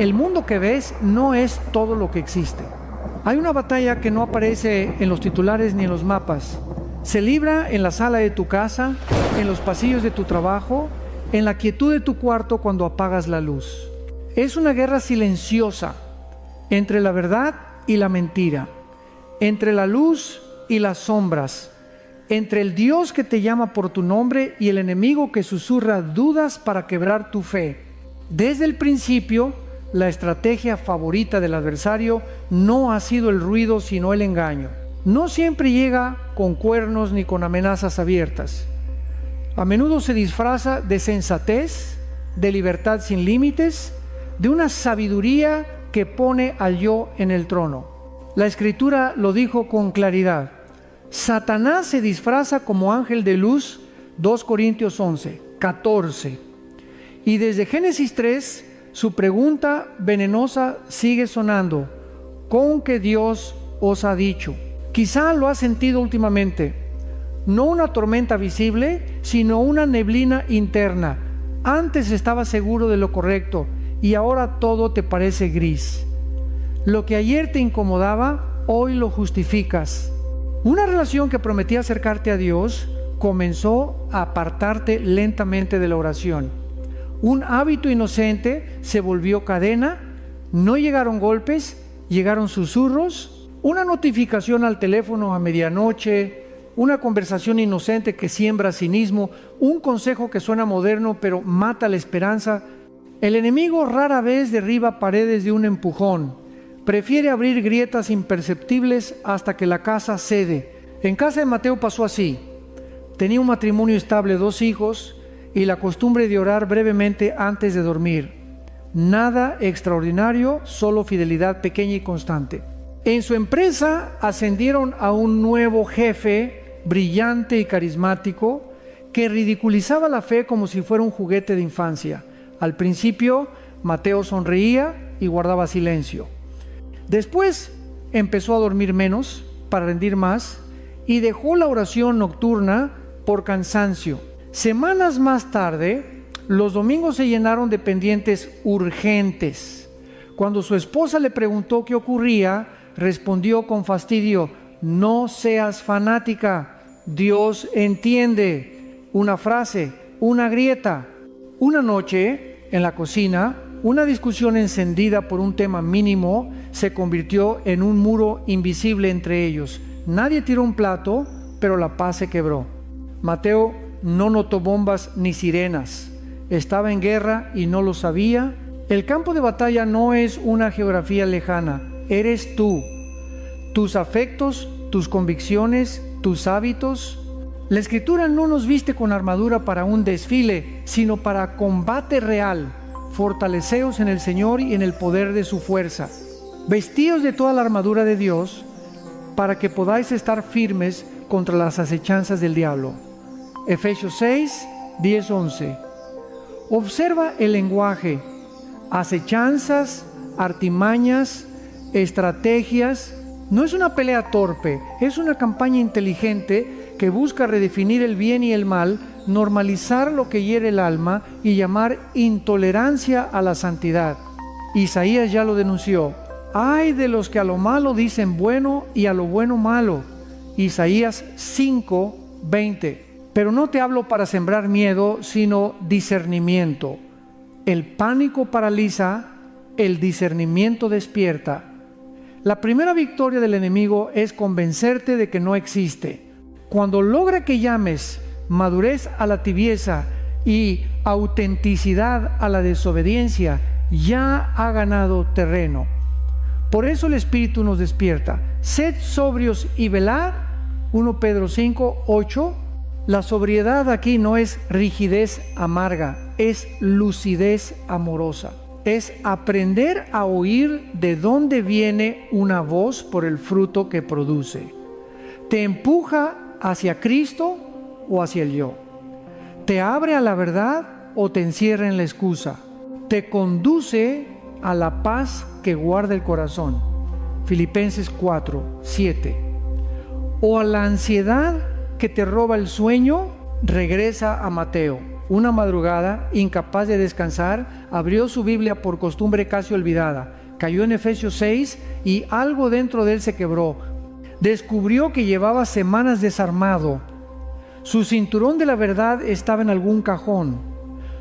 El mundo que ves no es todo lo que existe. Hay una batalla que no aparece en los titulares ni en los mapas. Se libra en la sala de tu casa, en los pasillos de tu trabajo, en la quietud de tu cuarto cuando apagas la luz. Es una guerra silenciosa entre la verdad y la mentira, entre la luz y las sombras, entre el Dios que te llama por tu nombre y el enemigo que susurra dudas para quebrar tu fe. Desde el principio, la estrategia favorita del adversario no ha sido el ruido, sino el engaño. No siempre llega con cuernos ni con amenazas abiertas. A menudo se disfraza de sensatez, de libertad sin límites, de una sabiduría que pone al yo en el trono. La Escritura lo dijo con claridad. Satanás se disfraza como ángel de luz, 2 Corintios 11, 14. Y desde Génesis 3, su pregunta venenosa sigue sonando. ¿Con qué Dios os ha dicho? Quizá lo has sentido últimamente. No una tormenta visible, sino una neblina interna. Antes estabas seguro de lo correcto y ahora todo te parece gris. Lo que ayer te incomodaba, hoy lo justificas. Una relación que prometía acercarte a Dios comenzó a apartarte lentamente de la oración. Un hábito inocente se volvió cadena. No llegaron golpes, llegaron susurros, una notificación al teléfono a medianoche, una conversación inocente que siembra cinismo, un consejo que suena moderno pero mata la esperanza. El enemigo rara vez derriba paredes de un empujón. Prefiere abrir grietas imperceptibles hasta que la casa cede. En casa de Mateo pasó así. Tenía un matrimonio estable, 2 hijos y la costumbre de orar brevemente antes de dormir. Nada extraordinario, solo fidelidad pequeña y constante. En su empresa ascendieron a un nuevo jefe, brillante y carismático, que ridiculizaba la fe como si fuera un juguete de infancia. Al principio, Mateo sonreía y guardaba silencio. Después empezó a dormir menos para rendir más y dejó la oración nocturna por cansancio. Semanas más tarde, los domingos se llenaron de pendientes urgentes. Cuando su esposa le preguntó qué ocurría, respondió con fastidio: no seas fanática, Dios entiende. Una frase, una grieta. Una noche, en la cocina, una discusión encendida por un tema mínimo se convirtió en un muro invisible entre ellos. Nadie tiró un plato, pero la paz se quebró. Mateo no notó bombas ni sirenas. Estaba en guerra y no lo sabía. El campo de batalla no es una geografía lejana. Eres tú, tus afectos, tus convicciones, tus hábitos. La Escritura no nos viste con armadura para un desfile, sino para combate real. Fortaleceos en el Señor y en el poder de su fuerza. Vestíos de toda la armadura de Dios para que podáis estar firmes contra las acechanzas del diablo. Efesios 6, 10, 11. Observa el lenguaje. Acechanzas, artimañas, estrategias. No es una pelea torpe, es una campaña inteligente que busca redefinir el bien y el mal, normalizar lo que hiere el alma y llamar intolerancia a la santidad. Isaías ya lo denunció. Ay de los que a lo malo dicen bueno y a lo bueno malo. Isaías 5, 20. Pero no te hablo para sembrar miedo, sino discernimiento. El pánico paraliza, el discernimiento despierta. La primera victoria del enemigo es convencerte de que no existe. Cuando logra que llames madurez a la tibieza y autenticidad a la desobediencia, ya ha ganado terreno. Por eso el Espíritu nos despierta. Sed sobrios y velad, 1 Pedro 5, 8. La sobriedad aquí no es rigidez amarga, es lucidez amorosa. Es aprender a oír de dónde viene una voz por el fruto que produce. ¿Te empuja hacia Cristo o hacia el yo? ¿Te abre a la verdad o te encierra en la excusa? ¿Te conduce a la paz que guarda el corazón? Filipenses 4, 7. ¿O a la ansiedad que te roba el sueño? Regresa a Mateo. Una madrugada, incapaz de descansar, abrió su Biblia por costumbre casi olvidada. Cayó en Efesios 6 y algo dentro de él se quebró. Descubrió que llevaba semanas desarmado. Su cinturón de la verdad estaba en algún cajón,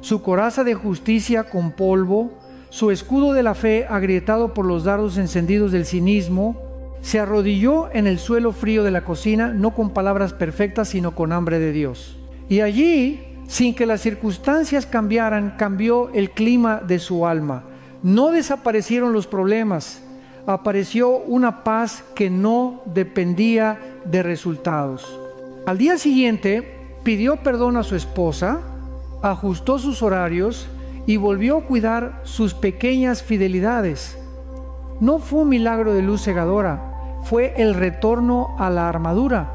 su coraza de justicia con polvo, su escudo de la fe agrietado por los dardos encendidos del cinismo. Se arrodilló en el suelo frío de la cocina, no con palabras perfectas, sino con hambre de Dios. Y allí, sin que las circunstancias cambiaran, cambió el clima de su alma. No desaparecieron los problemas, apareció una paz que no dependía de resultados. Al día siguiente, pidió perdón a su esposa, ajustó sus horarios y volvió a cuidar sus pequeñas fidelidades. No fue un milagro de luz cegadora, fue el retorno a la armadura.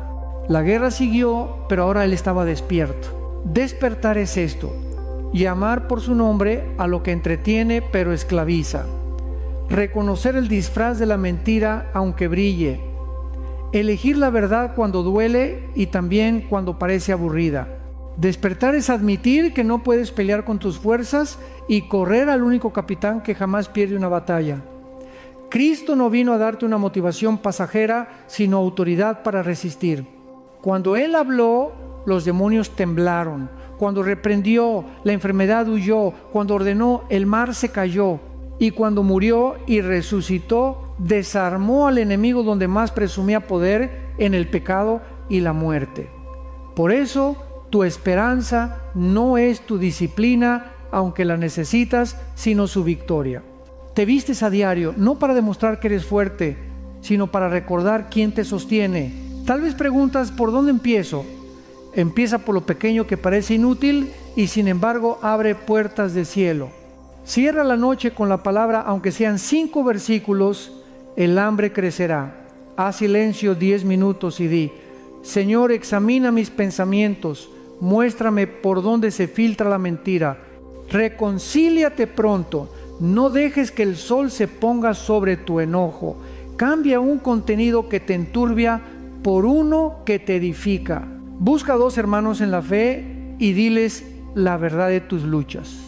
La guerra siguió, pero ahora él estaba despierto. Despertar es esto: llamar por su nombre a lo que entretiene pero esclaviza. Reconocer el disfraz de la mentira aunque brille. Elegir la verdad cuando duele y también cuando parece aburrida. Despertar es admitir que no puedes pelear con tus fuerzas y correr al único capitán que jamás pierde una batalla. Cristo no vino a darte una motivación pasajera, sino autoridad para resistir. Cuando Él habló, los demonios temblaron. Cuando reprendió, la enfermedad huyó. Cuando ordenó, el mar se cayó. Y cuando murió y resucitó, desarmó al enemigo donde más presumía poder, en el pecado y la muerte. Por eso, tu esperanza no es tu disciplina, aunque la necesitas, sino su victoria. Te vistes a diario, no para demostrar que eres fuerte, sino para recordar quién te sostiene. Tal vez preguntas, ¿por dónde empiezo? Empieza por lo pequeño que parece inútil y sin embargo abre puertas de cielo. Cierra la noche con la palabra, aunque sean 5 versículos, el hambre crecerá. Haz silencio 10 minutos y di: Señor, examina mis pensamientos, muéstrame por dónde se filtra la mentira. Reconcíliate pronto, no dejes que el sol se ponga sobre tu enojo. Cambia un contenido que te enturbia por uno que te edifica. Busca 2 hermanos en la fe y diles la verdad de tus luchas.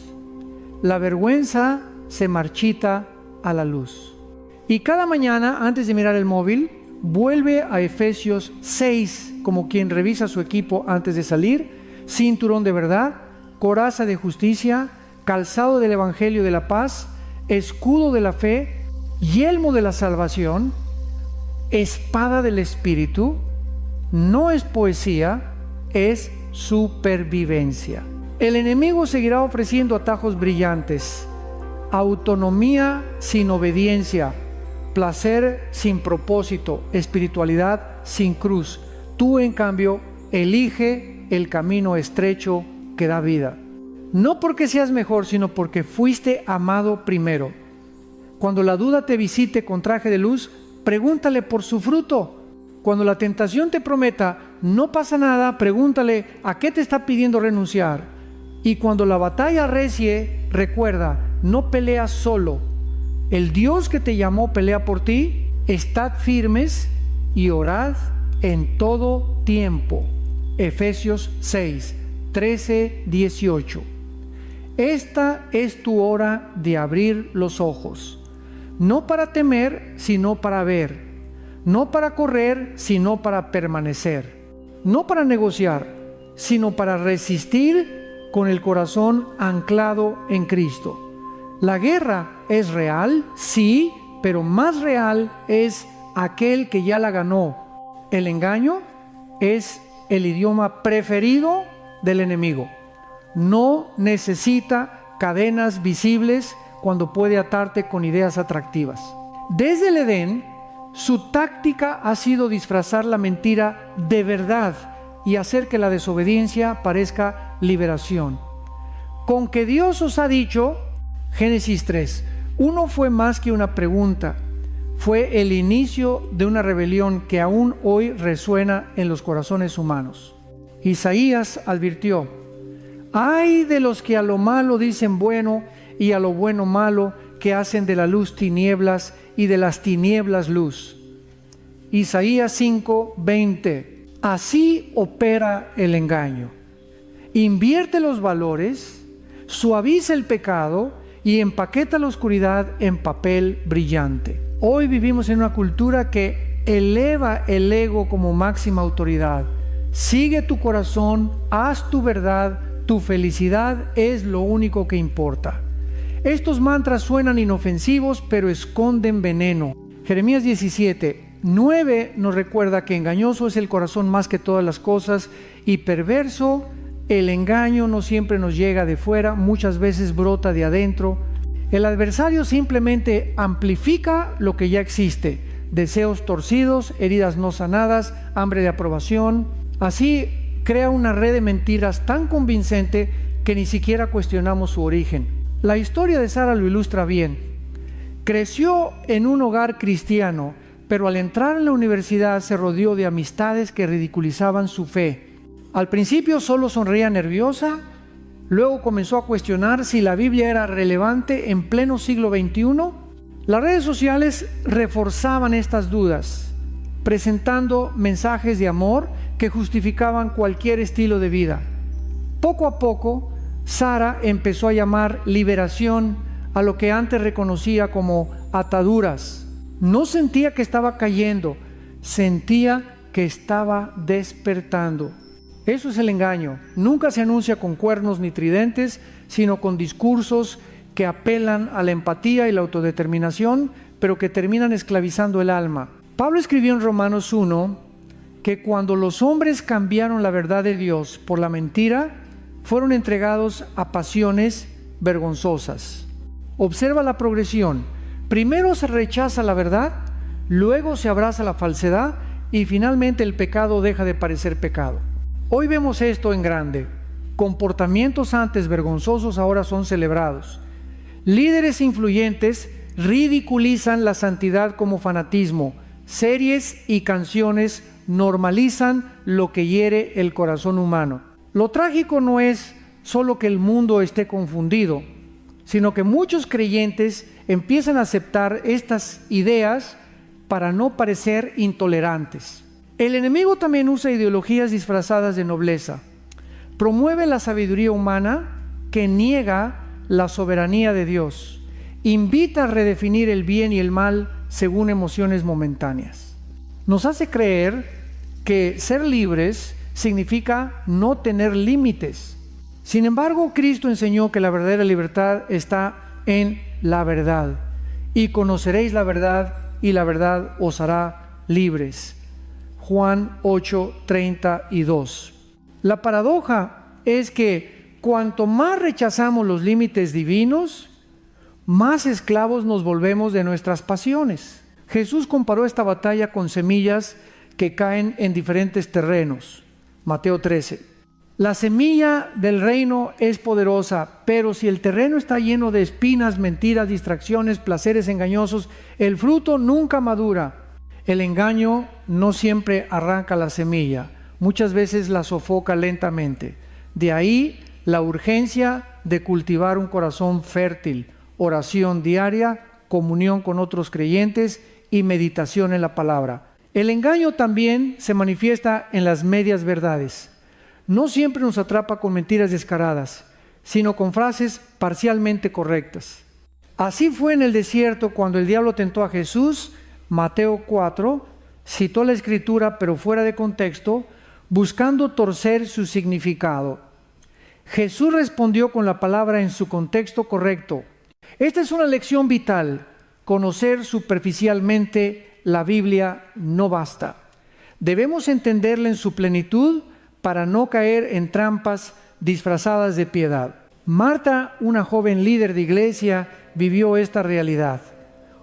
La vergüenza se marchita a la luz. Y cada mañana, antes de mirar el móvil, vuelve a Efesios 6, como quien revisa su equipo antes de salir: cinturón de verdad, coraza de justicia, calzado del evangelio de la paz, escudo de la fe, yelmo de la salvación, espada del espíritu. No es poesía, es supervivencia. El enemigo seguirá ofreciendo atajos brillantes: autonomía sin obediencia, placer sin propósito, espiritualidad sin cruz. Tú, en cambio, elige el camino estrecho que da vida. No porque seas mejor, sino porque fuiste amado primero. Cuando la duda te visite con traje de luz, pregúntale por su fruto. Cuando la tentación te prometa, no pasa nada, pregúntale a qué te está pidiendo renunciar. Y cuando la batalla arrecie, recuerda, no peleas solo. El Dios que te llamó pelea por ti. Estad firmes y orad en todo tiempo. Efesios 6, 13, 18. Esta es tu hora de abrir los ojos. No para temer, sino para ver. No para correr, sino para permanecer. No para negociar, sino para resistir con el corazón anclado en Cristo. La guerra es real, sí, pero más real es aquel que ya la ganó. El engaño es el idioma preferido del enemigo. No necesita cadenas visibles cuando puede atarte con ideas atractivas. Desde el Edén, su táctica ha sido disfrazar la mentira de verdad y hacer que la desobediencia parezca liberación. Con que Dios os ha dicho, Génesis 3, uno fue más que una pregunta, fue el inicio de una rebelión que aún hoy resuena en los corazones humanos. Isaías advirtió: ay de los que a lo malo dicen bueno y a lo bueno malo, que hacen de la luz tinieblas y de las tinieblas luz. Isaías 5:20. Así opera el engaño. invierte los valores, suaviza el pecado y empaqueta la oscuridad en papel brillante. Hoy vivimos en una cultura que eleva el ego como máxima autoridad. Sigue tu corazón, haz tu verdad, tu felicidad es lo único que importa. Estos mantras suenan inofensivos, pero esconden veneno. Jeremías 17:9 nos recuerda que engañoso es el corazón más que todas las cosas y perverso. El engaño no siempre nos llega de fuera, muchas veces brota de adentro. El adversario simplemente amplifica lo que ya existe: deseos torcidos, heridas no sanadas, hambre de aprobación. Así crea una red de mentiras tan convincente que ni siquiera cuestionamos su origen. La historia de Sara lo ilustra bien. Creció en un hogar cristiano, pero al entrar en la universidad se rodeó de amistades que ridiculizaban su fe. Al principio solo sonreía nerviosa, luego comenzó a cuestionar si la Biblia era relevante en pleno siglo XXI. Las redes sociales reforzaban estas dudas, presentando mensajes de amor que justificaban cualquier estilo de vida. Poco a poco, Sara empezó a llamar liberación a lo que antes reconocía como ataduras. No sentía que estaba cayendo, sentía que estaba despertando. Eso es el engaño. Nunca se anuncia con cuernos ni tridentes, sino con discursos que apelan a la empatía y la autodeterminación, pero que terminan esclavizando el alma. Pablo escribió en Romanos 1 que cuando los hombres cambiaron la verdad de Dios por la mentira, fueron entregados a pasiones vergonzosas. Observa la progresión. Primero se rechaza la verdad, luego se abraza la falsedad y finalmente el pecado deja de parecer pecado. Hoy vemos esto en grande. Comportamientos antes vergonzosos ahora son celebrados. Líderes influyentes ridiculizan la santidad como fanatismo. Series y canciones normalizan lo que hiere el corazón humano. Lo trágico no es solo que el mundo esté confundido, sino que muchos creyentes empiezan a aceptar estas ideas para no parecer intolerantes. El enemigo también usa ideologías disfrazadas de nobleza. Promueve la sabiduría humana que niega la soberanía de Dios. Invita a redefinir el bien y el mal según emociones momentáneas. Nos hace creer que ser libres significa no tener límites. Sin embargo, Cristo enseñó que la verdadera libertad está en la verdad. Y conoceréis la verdad, y la verdad os hará libres. Juan 8:32. La paradoja es que cuanto más rechazamos los límites divinos, más esclavos nos volvemos de nuestras pasiones. Jesús comparó esta batalla con semillas que caen en diferentes terrenos. Mateo 13. La semilla del reino es poderosa, pero si el terreno está lleno de espinas, mentiras, distracciones, placeres engañosos, el fruto nunca madura. El engaño no siempre arranca la semilla, muchas veces la sofoca lentamente. De ahí la urgencia de cultivar un corazón fértil, oración diaria, comunión con otros creyentes y meditación en la palabra. El engaño también se manifiesta en las medias verdades. No siempre nos atrapa con mentiras descaradas, sino con frases parcialmente correctas. Así fue en el desierto cuando el diablo tentó a Jesús. Mateo 4 citó la escritura pero fuera de contexto, buscando torcer su significado. Jesús respondió con la palabra en su contexto correcto. Esta es una lección vital. Conocer superficialmente la Biblia no basta. Debemos entenderla en su plenitud para no caer en trampas disfrazadas de piedad. Marta, una joven líder de iglesia, vivió esta realidad.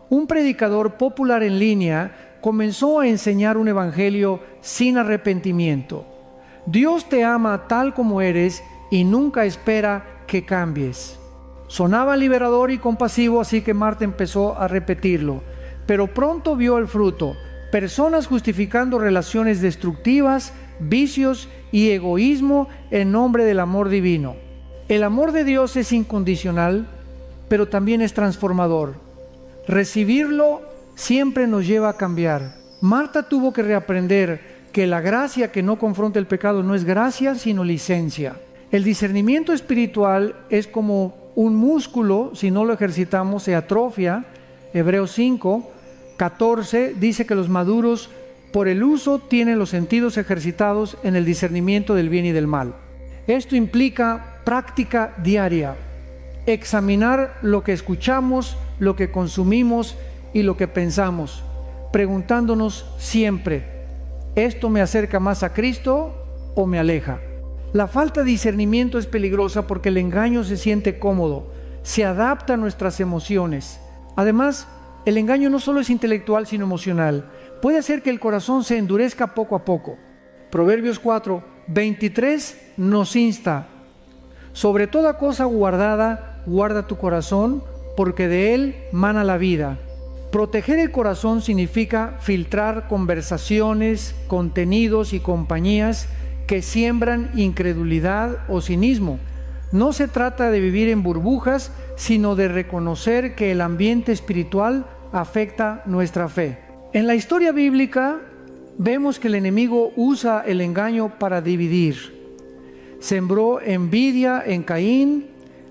Un predicador popular en línea comenzó a enseñar un evangelio sin arrepentimiento. Dios te ama tal como eres y nunca espera que cambies. Sonaba liberador y compasivo, así que Marta empezó a repetirlo. Pero pronto vio el fruto: personas justificando relaciones destructivas, vicios y egoísmo en nombre del amor divino. El amor de Dios es incondicional, pero también es transformador. Recibirlo siempre nos lleva a cambiar. Marta tuvo que reaprender que la gracia que no confronta el pecado no es gracia, sino licencia. El discernimiento espiritual es como un músculo, si no lo ejercitamos se atrofia. Hebreos 5:14 dice que los maduros por el uso tienen los sentidos ejercitados en el discernimiento del bien y del mal. Esto implica práctica diaria, examinar lo que escuchamos, lo que consumimos y lo que pensamos, preguntándonos siempre, ¿esto me acerca más a Cristo o me aleja? La falta de discernimiento es peligrosa porque el engaño se siente cómodo, se adapta a nuestras emociones. Además, el engaño no solo es intelectual sino emocional. Puede hacer que el corazón se endurezca poco a poco. Proverbios 4:23 nos insta: sobre toda cosa guardada, guarda tu corazón, porque de él mana la vida. Proteger el corazón significa filtrar conversaciones, contenidos y compañías que siembran incredulidad o cinismo. No se trata de vivir en burbujas, sino de reconocer que el ambiente espiritual afecta nuestra fe. En la historia bíblica vemos que el enemigo usa el engaño para dividir. Sembró envidia en Caín,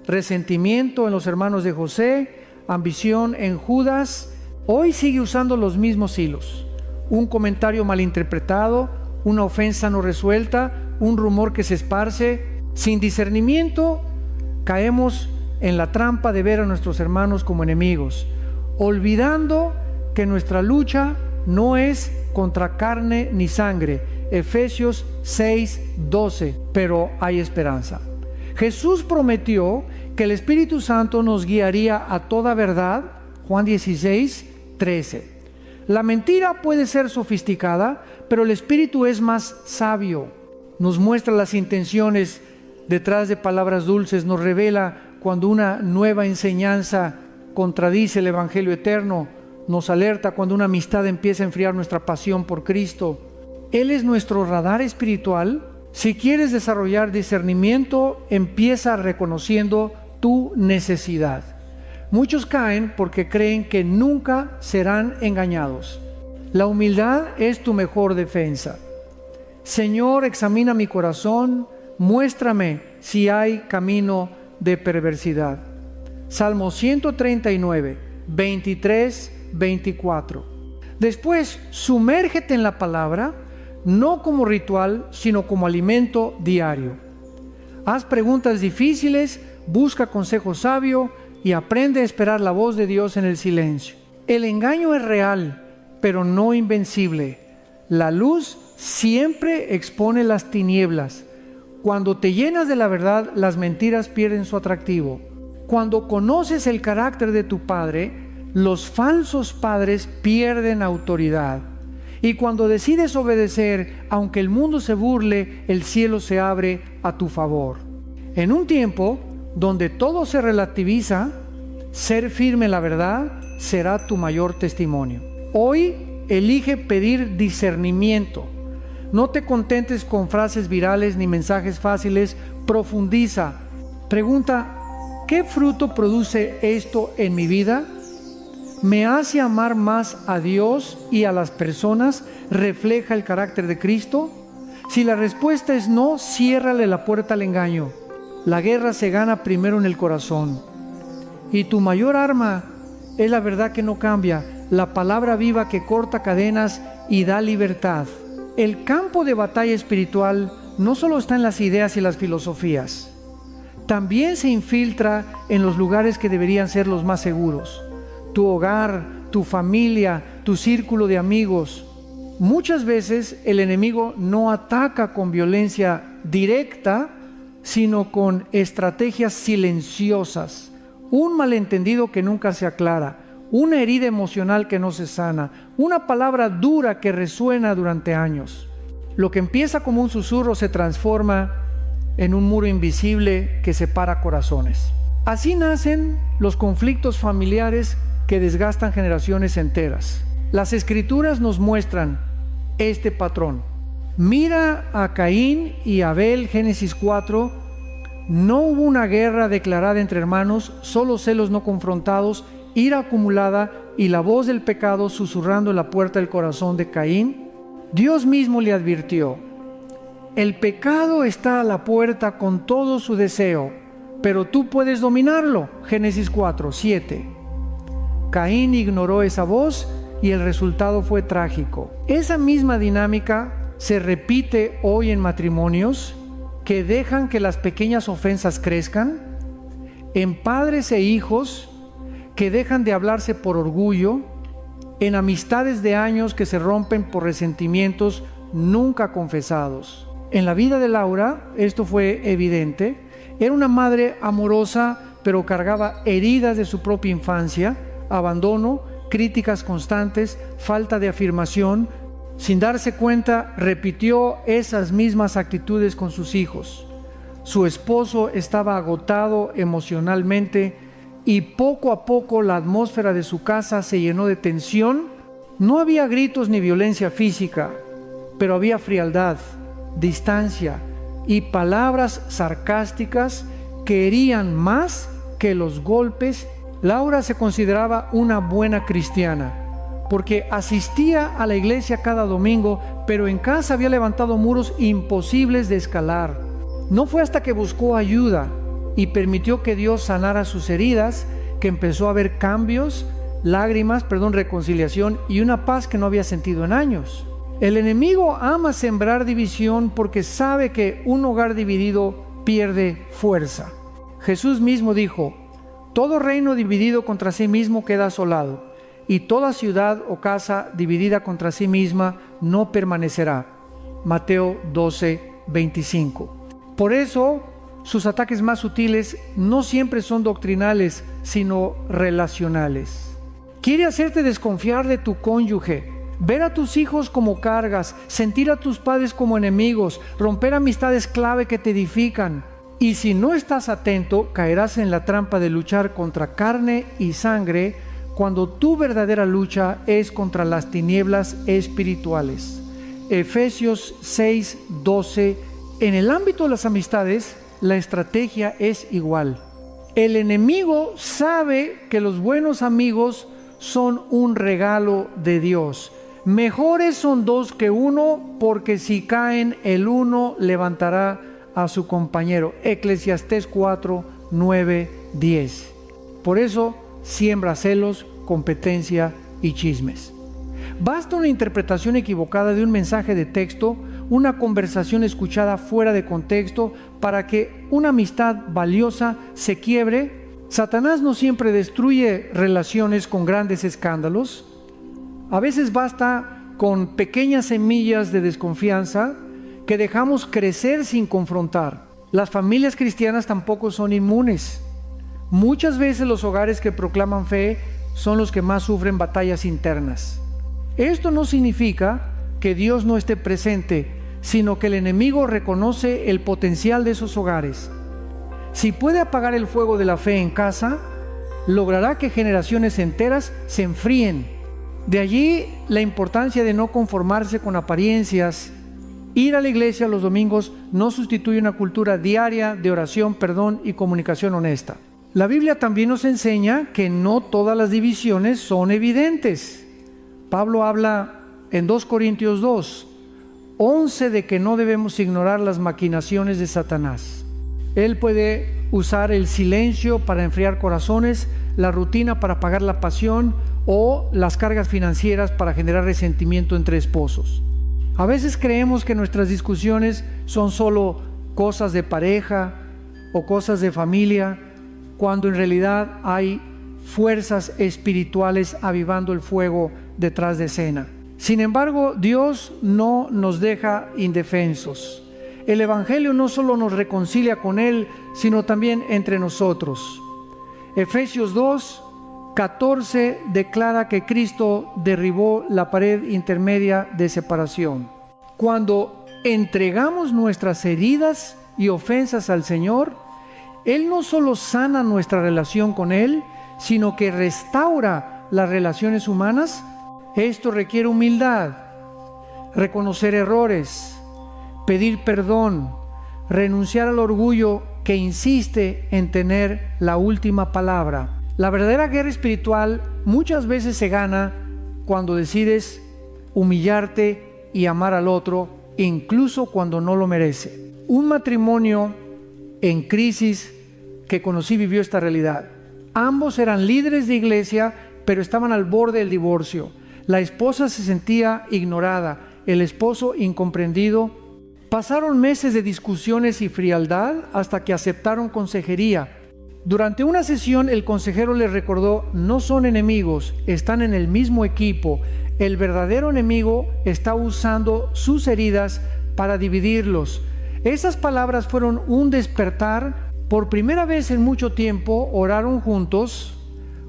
resentimiento en los hermanos de José, ambición en Judas. Hoy sigue usando los mismos hilos: un comentario malinterpretado, una ofensa no resuelta, un rumor que se esparce. Sin discernimiento caemos en la trampa de ver a nuestros hermanos como enemigos, olvidando que nuestra lucha no es contra carne ni sangre. Efesios 6:12. Pero hay esperanza. Jesús prometió que el Espíritu Santo nos guiaría a toda verdad. Juan 16:13. La mentira puede ser sofisticada, pero el Espíritu es más sabio. Nos muestra las intenciones detrás de palabras dulces, nos revela cuando una nueva enseñanza contradice el Evangelio eterno, nos alerta cuando una amistad empieza a enfriar nuestra pasión por Cristo. Él es nuestro radar espiritual. Si quieres desarrollar discernimiento, empieza reconociendo tu necesidad. Muchos caen porque creen que nunca serán engañados. La humildad es tu mejor defensa. Señor, examina mi corazón, muéstrame si hay camino de perversidad. Salmo 139, 23, 24. Después, sumérgete en la palabra, no como ritual, sino como alimento diario. Haz preguntas difíciles, busca consejo sabio y aprende a esperar la voz de Dios en el silencio. El engaño es real, pero no invencible. La luz siempre expone las tinieblas. Cuando te llenas de la verdad, las mentiras pierden su atractivo. Cuando conoces el carácter de tu Padre, los falsos padres pierden autoridad. Y cuando decides obedecer, aunque el mundo se burle, el cielo se abre a tu favor. En un tiempo donde todo se relativiza, ser firme en la verdad será tu mayor testimonio. Hoy elige pedir discernimiento. No te contentes con frases virales ni mensajes fáciles. Profundiza. Pregunta: ¿qué fruto produce esto en mi vida? ¿Me hace amar más a Dios y a las personas? ¿Refleja el carácter de Cristo? Si la respuesta es no, ciérrale la puerta al engaño. La guerra se gana primero en el corazón. Y tu mayor arma es la verdad que no cambia, la palabra viva que corta cadenas y da libertad. El campo de batalla espiritual no solo está en las ideas y las filosofías, también se infiltra en los lugares que deberían ser los más seguros: tu hogar, tu familia, tu círculo de amigos. Muchas veces el enemigo no ataca con violencia directa, sino con estrategias silenciosas. Un malentendido que nunca se aclara, una herida emocional que no se sana, una palabra dura que resuena durante años. Lo que empieza como un susurro se transforma en un muro invisible que separa corazones. Así nacen los conflictos familiares que desgastan generaciones enteras. Las Escrituras nos muestran este patrón. Mira a Caín y Abel, Génesis 4. No hubo una guerra declarada entre hermanos, solo celos no confrontados, ira acumulada y la voz del pecado susurrando en la puerta del corazón de Caín. Dios mismo le advirtió: el pecado está a la puerta con todo su deseo, pero tú puedes dominarlo. Génesis 4:7. Caín ignoró esa voz y el resultado fue trágico. Esa misma dinámica se repite hoy en matrimonios que dejan que las pequeñas ofensas crezcan, en padres e hijos que dejan de hablarse por orgullo, en amistades de años que se rompen por resentimientos nunca confesados. En la vida de Laura esto fue evidente. Era una madre amorosa, pero cargaba heridas de su propia infancia, abandono, críticas constantes, falta de afirmación. Sin darse cuenta, repitió esas mismas actitudes con sus hijos. Su esposo estaba agotado emocionalmente y poco a poco la atmósfera de su casa se llenó de tensión. No había gritos ni violencia física, pero había frialdad, distancia y palabras sarcásticas que herían más que los golpes. Laura se consideraba una buena cristiana porque asistía a la iglesia cada domingo, pero en casa había levantado muros imposibles de escalar. No fue hasta que buscó ayuda y permitió que Dios sanara sus heridas que empezó a haber cambios, reconciliación y una paz que no había sentido en años. El enemigo ama sembrar división porque sabe que un hogar dividido pierde fuerza. Jesús mismo dijo: todo reino dividido contra sí mismo queda asolado, y toda ciudad o casa dividida contra sí misma no permanecerá. Mateo 12:25. Por eso, sus ataques más sutiles no siempre son doctrinales, sino relacionales. Quiere hacerte desconfiar de tu cónyuge, ver a tus hijos como cargas, sentir a tus padres como enemigos, romper amistades clave que te edifican. Y si no estás atento, caerás en la trampa de luchar contra carne y sangre, cuando tu verdadera lucha es contra las tinieblas espirituales. Efesios 6:12. En el ámbito de las amistades, la estrategia es igual. El enemigo sabe que los buenos amigos son un regalo de Dios. Mejores son dos que uno, porque si caen, el uno levantará a su compañero. Eclesiastés 4:9-10. Por eso siembra celos, competencia y chismes. Basta una interpretación equivocada de un mensaje de texto, una conversación escuchada fuera de contexto, para que una amistad valiosa se quiebre. Satanás no siempre destruye relaciones con grandes escándalos. A veces basta con pequeñas semillas de desconfianza que dejamos crecer sin confrontar. Las familias cristianas tampoco son inmunes. Muchas veces los hogares que proclaman fe son los que más sufren batallas internas. Esto no significa que Dios no esté presente, sino que el enemigo reconoce el potencial de esos hogares. Si puede apagar el fuego de la fe en casa, logrará que generaciones enteras se enfríen. De allí la importancia de no conformarse con apariencias. Ir a la iglesia los domingos no sustituye una cultura diaria de oración, perdón y comunicación honesta. La Biblia también nos enseña que no todas las divisiones son evidentes. Pablo habla en 2 Corintios 2:11 de que no debemos ignorar las maquinaciones de Satanás. Él puede usar el silencio para enfriar corazones, la rutina para apagar la pasión o las cargas financieras para generar resentimiento entre esposos. A veces creemos que nuestras discusiones son solo cosas de pareja o cosas de familia, cuando en realidad hay fuerzas espirituales avivando el fuego detrás de escena. Sin embargo, Dios no nos deja indefensos. El Evangelio no solo nos reconcilia con Él, sino también entre nosotros. Efesios 2:14 declara que Cristo derribó la pared intermedia de separación. Cuando entregamos nuestras heridas y ofensas al Señor, Él no solo sana nuestra relación con Él, sino que restaura las relaciones humanas. Esto requiere humildad, reconocer errores, pedir perdón, renunciar al orgullo que insiste en tener la última palabra. La verdadera guerra espiritual muchas veces se gana cuando decides humillarte y amar al otro incluso cuando no lo merece. Un matrimonio en crisis que conocí vivió esta realidad. Ambos eran líderes de iglesia, pero estaban al borde del divorcio. La esposa se sentía ignorada, el esposo incomprendido. Pasaron meses de discusiones y frialdad hasta que aceptaron consejería. Durante una sesión el consejero les recordó: no son enemigos, están en el mismo equipo. El verdadero enemigo está usando sus heridas para dividirlos. Esas palabras fueron un despertar. Por primera vez en mucho tiempo oraron juntos,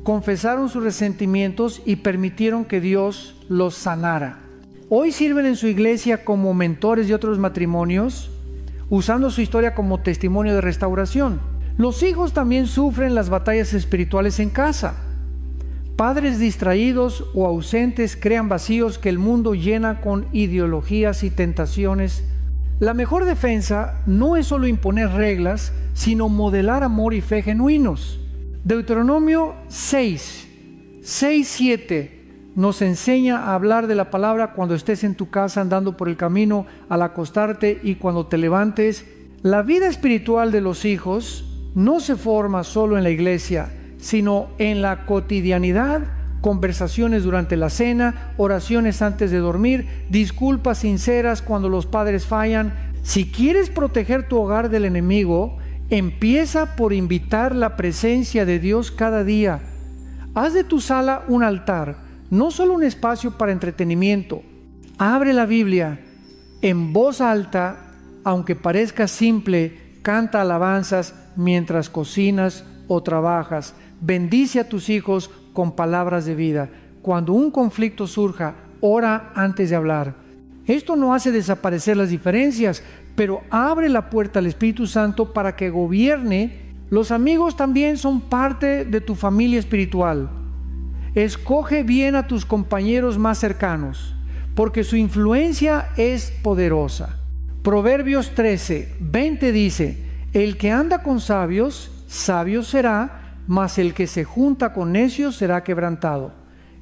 confesaron sus resentimientos y permitieron que Dios los sanara. Hoy sirven en su iglesia como mentores de otros matrimonios, usando su historia como testimonio de restauración. Los hijos también sufren las batallas espirituales en casa. Padres distraídos o ausentes crean vacíos que el mundo llena con ideologías y tentaciones. La mejor defensa no es solo imponer reglas, sino modelar amor y fe genuinos. Deuteronomio 6:7 nos enseña a hablar de la palabra cuando estés en tu casa, andando por el camino, al acostarte y cuando te levantes. La vida espiritual de los hijos no se forma solo en la iglesia, sino en la cotidianidad, conversaciones durante la cena, oraciones antes de dormir, disculpas sinceras cuando los padres fallan. Si quieres proteger tu hogar del enemigo, empieza por invitar la presencia de Dios cada día. Haz de tu sala un altar, no solo un espacio para entretenimiento. Abre la Biblia en voz alta, aunque parezca simple. Canta alabanzas mientras cocinas o trabajas. Bendice a tus hijos con palabras de vida. Cuando un conflicto surja, ora antes de hablar. Esto no hace desaparecer las diferencias, pero abre la puerta al Espíritu Santo para que gobierne. Los amigos también son parte de tu familia espiritual. Escoge bien a tus compañeros más cercanos, porque su influencia es poderosa. Proverbios 13:20 dice: el que anda con sabios, sabio será, mas el que se junta con necios será quebrantado.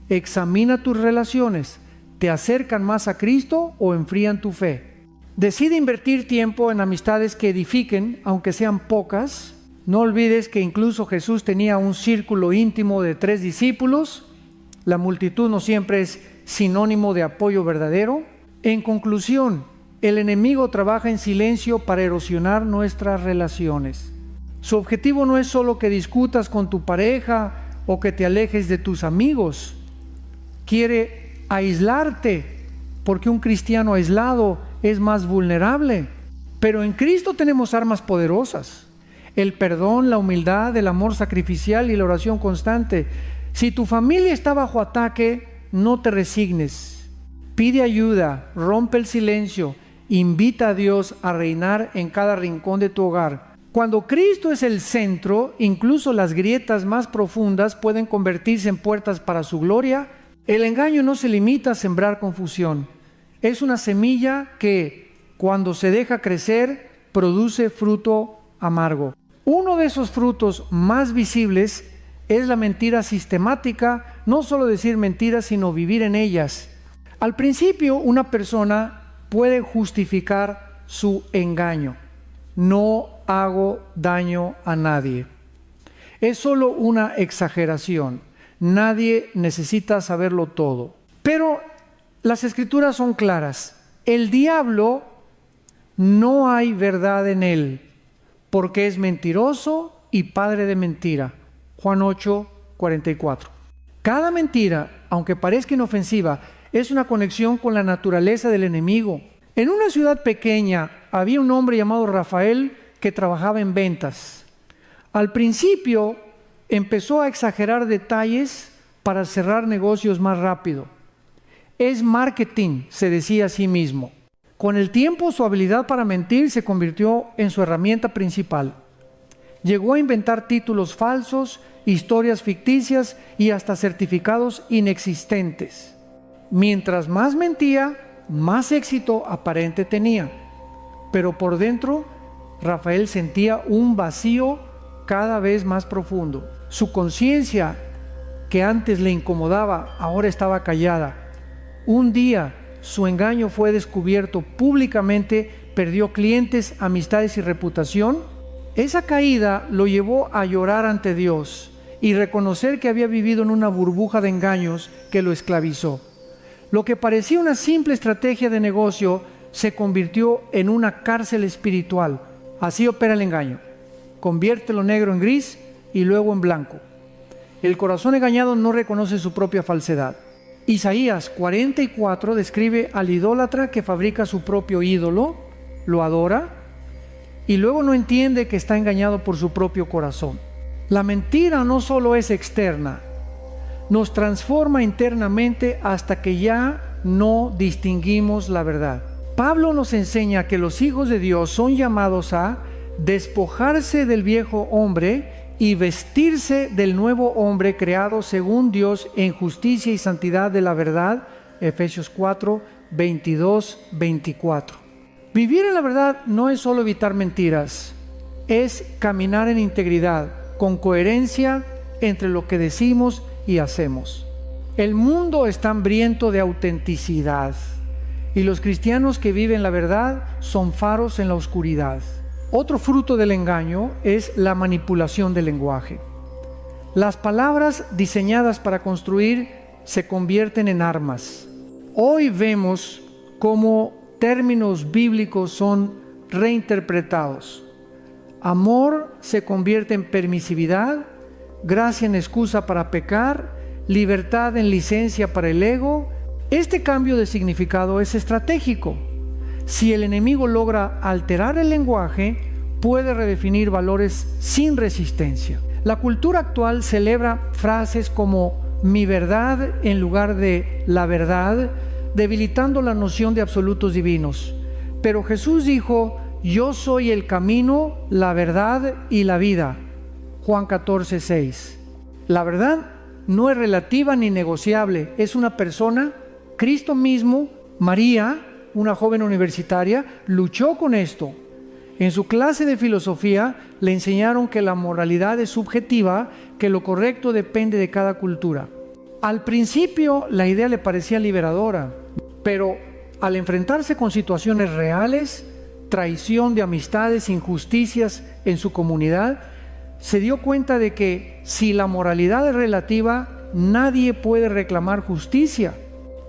Examina tus relaciones, ¿te acercan más a Cristo o enfrían tu fe? Decide invertir tiempo en amistades que edifiquen, aunque sean pocas. No olvides que incluso Jesús tenía un círculo íntimo de 3 discípulos. La multitud no siempre es sinónimo de apoyo verdadero. En conclusión, el enemigo trabaja en silencio para erosionar nuestras relaciones. Su objetivo no es solo que discutas con tu pareja o que te alejes de tus amigos. Quiere aislarte, porque un cristiano aislado es más vulnerable. Pero en Cristo tenemos armas poderosas: el perdón, la humildad, el amor sacrificial y la oración constante. Si tu familia está bajo ataque, no te resignes. Pide ayuda, rompe el silencio. Invita a Dios a reinar en cada rincón de tu hogar. Cuando Cristo es el centro, incluso las grietas más profundas pueden convertirse en puertas para su gloria. El engaño no se limita a sembrar confusión. Es una semilla que, cuando se deja crecer, produce fruto amargo. Uno de esos frutos más visibles es la mentira sistemática. No solo decir mentiras, sino vivir en ellas. Al principio, una persona puede justificar su engaño: no hago daño a nadie. Es solo una exageración. Nadie necesita saberlo todo. Pero las Escrituras son claras: el diablo, no hay verdad en él, porque es mentiroso y padre de mentira. Juan 8:44. Cada mentira, aunque parezca inofensiva, es una conexión con la naturaleza del enemigo. En una ciudad pequeña había un hombre llamado Rafael que trabajaba en ventas. Al principio empezó a exagerar detalles para cerrar negocios más rápido. Es marketing, se decía a sí mismo. Con el tiempo, su habilidad para mentir se convirtió en su herramienta principal. Llegó a inventar títulos falsos, historias ficticias y hasta certificados inexistentes. Mientras más mentía, más éxito aparente tenía. Pero por dentro, Rafael sentía un vacío cada vez más profundo. Su conciencia, que antes le incomodaba, ahora estaba callada. Un día, su engaño fue descubierto públicamente, perdió clientes, amistades y reputación. Esa caída lo llevó a llorar ante Dios y reconocer que había vivido en una burbuja de engaños que lo esclavizó. Lo que parecía una simple estrategia de negocio se convirtió en una cárcel espiritual. Así opera el engaño. Convierte lo negro en gris y luego en blanco. El corazón engañado no reconoce su propia falsedad. Isaías 44 describe al idólatra que fabrica su propio ídolo, lo adora y luego no entiende que está engañado por su propio corazón. La mentira no solo es externa, nos transforma internamente hasta que ya no distinguimos la verdad. Pablo nos enseña que los hijos de Dios son llamados a despojarse del viejo hombre y vestirse del nuevo hombre creado según Dios en justicia y santidad de la verdad. Efesios 4, 22, 24. Vivir en la verdad no es solo evitar mentiras, es caminar en integridad, con coherencia entre lo que decimos y hacemos. El mundo está hambriento de autenticidad y los cristianos que viven la verdad son faros en la oscuridad. Otro fruto del engaño es la manipulación del lenguaje. Las palabras diseñadas para construir se convierten en armas. Hoy vemos cómo términos bíblicos son reinterpretados. Amor se convierte en permisividad, gracia en excusa para pecar, libertad en licencia para el ego. Este cambio de significado es estratégico. Si el enemigo logra alterar el lenguaje, puede redefinir valores sin resistencia. La cultura actual celebra frases como mi verdad en lugar de la verdad, debilitando la noción de absolutos divinos. Pero Jesús dijo, yo soy el camino, la verdad y la vida. Juan 14, 6. La verdad no es relativa ni negociable, es una persona. Cristo mismo, María, una joven universitaria, luchó con esto. En su clase de filosofía le enseñaron que la moralidad es subjetiva, que lo correcto depende de cada cultura. Al principio la idea le parecía liberadora, pero al enfrentarse con situaciones reales, traición de amistades, injusticias en su comunidad, se dio cuenta de que si la moralidad es relativa, nadie puede reclamar justicia.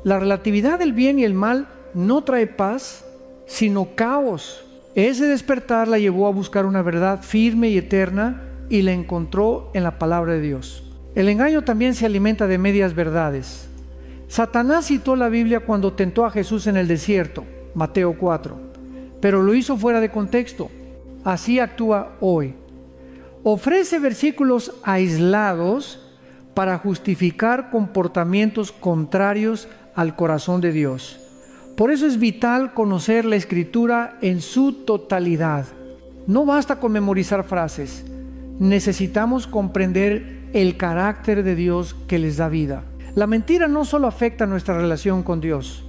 La relatividad del bien y el mal no trae paz, sino caos. Ese despertar la llevó a buscar una verdad firme y eterna y la encontró en la palabra de Dios. El engaño también se alimenta de medias verdades. Satanás citó la Biblia cuando tentó a Jesús en el desierto, Mateo 4, pero lo hizo fuera de contexto. Así actúa hoy. Ofrece versículos aislados para justificar comportamientos contrarios al corazón de Dios. Por eso es vital conocer la Escritura en su totalidad. No basta con memorizar frases. Necesitamos comprender el carácter de Dios que les da vida. La mentira no solo afecta nuestra relación con Dios,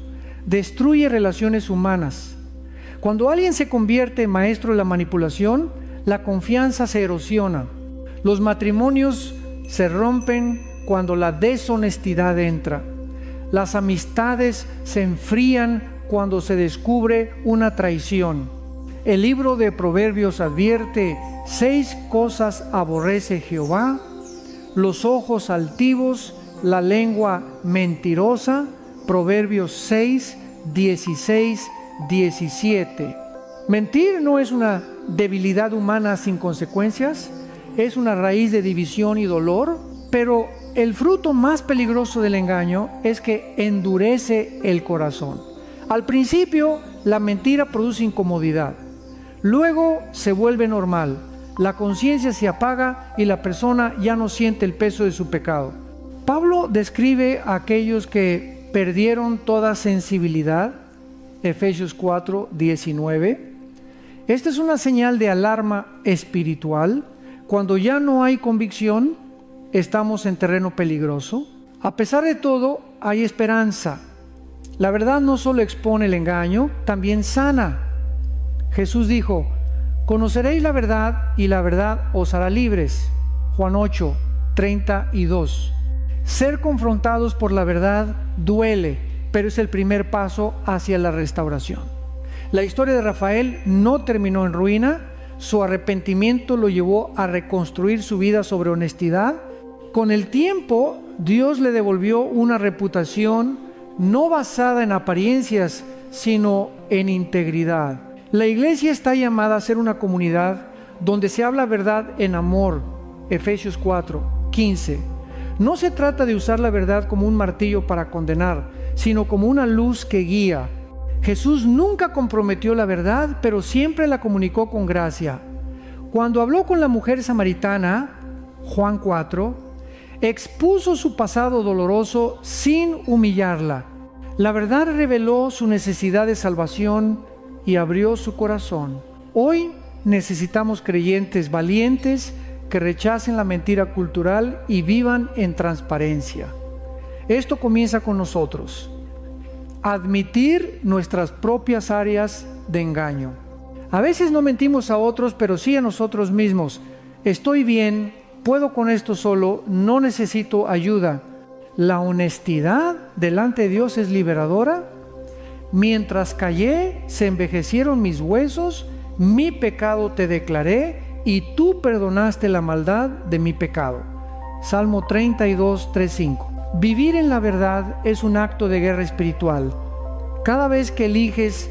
destruye relaciones humanas. Cuando alguien se convierte en maestro de la manipulación, la confianza se erosiona. Los matrimonios se rompen cuando la deshonestidad entra. Las amistades se enfrían cuando se descubre una traición. El libro de Proverbios advierte: 6 cosas aborrece Jehová: los ojos altivos, la lengua mentirosa. Proverbios 6, 16, 17. Mentir no es una debilidad humana sin consecuencias, es una raíz de división y dolor, pero el fruto más peligroso del engaño es que endurece el corazón. Al principio, la mentira produce incomodidad. Luego se vuelve normal. La conciencia se apaga y la persona ya no siente el peso de su pecado. Pablo describe a aquellos que perdieron toda sensibilidad. Efesios 4, 19. Esta es una señal de alarma espiritual. Cuando ya no hay convicción, estamos en terreno peligroso. A pesar de todo, hay esperanza. La verdad no solo expone el engaño, también sana. Jesús dijo: conoceréis la verdad y la verdad os hará libres. Juan 8, 32. Ser confrontados por la verdad duele, pero es el primer paso hacia la restauración. La historia de Rafael no terminó en ruina. Su arrepentimiento lo llevó a reconstruir su vida sobre honestidad. Con el tiempo, Dios le devolvió una reputación no basada en apariencias, sino en integridad. La iglesia está llamada a ser una comunidad donde se habla verdad en amor. Efesios 4:15. No se trata de usar la verdad como un martillo para condenar, sino como una luz que guía. Jesús nunca comprometió la verdad, pero siempre la comunicó con gracia. Cuando habló con la mujer samaritana, Juan 4, expuso su pasado doloroso sin humillarla. La verdad reveló su necesidad de salvación y abrió su corazón. Hoy necesitamos creyentes valientes que rechacen la mentira cultural y vivan en transparencia. Esto comienza con nosotros. Admitir nuestras propias áreas de engaño. A veces no mentimos a otros, pero sí a nosotros mismos. Estoy bien, puedo con esto solo, no necesito ayuda. La honestidad delante de Dios es liberadora. Mientras callé, se envejecieron mis huesos, mi pecado te declaré y tú perdonaste la maldad de mi pecado. Salmo 32, 3-5. Vivir en la verdad es un acto de guerra espiritual. Cada vez que eliges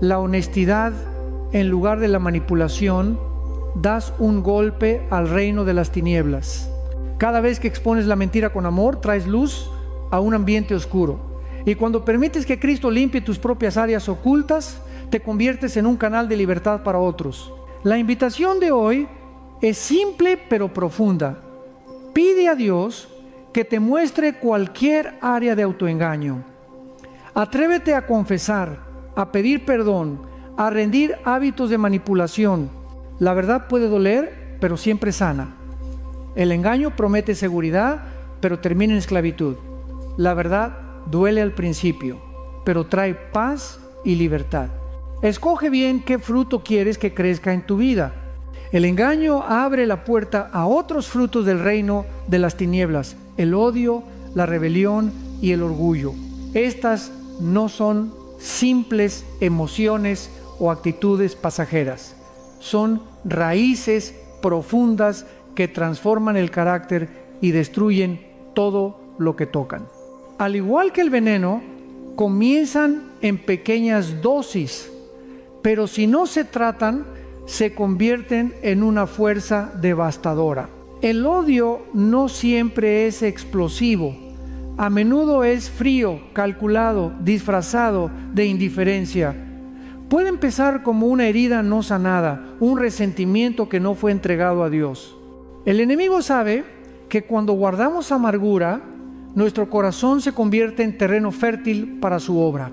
la honestidad en lugar de la manipulación, das un golpe al reino de las tinieblas. Cada vez que expones la mentira con amor, traes luz a un ambiente oscuro. Y cuando permites que Cristo limpie tus propias áreas ocultas, te conviertes en un canal de libertad para otros. La invitación de hoy es simple pero profunda. Pide a Dios que te muestre cualquier área de autoengaño. Atrévete a confesar, a pedir perdón, a rendir hábitos de manipulación. La verdad puede doler, pero siempre sana. El engaño promete seguridad, pero termina en esclavitud. La verdad duele al principio, pero trae paz y libertad. Escoge bien qué fruto quieres que crezca en tu vida. El engaño abre la puerta a otros frutos del reino de las tinieblas: el odio, la rebelión y el orgullo. Estas no son simples emociones o actitudes pasajeras. Son raíces profundas que transforman el carácter y destruyen todo lo que tocan. Al igual que el veneno, comienzan en pequeñas dosis, pero si no se tratan, se convierten en una fuerza devastadora. El odio no siempre es explosivo. A menudo es frío, calculado, disfrazado de indiferencia. Puede empezar como una herida no sanada, un resentimiento que no fue entregado a Dios. El enemigo sabe que cuando guardamos amargura, nuestro corazón se convierte en terreno fértil para su obra.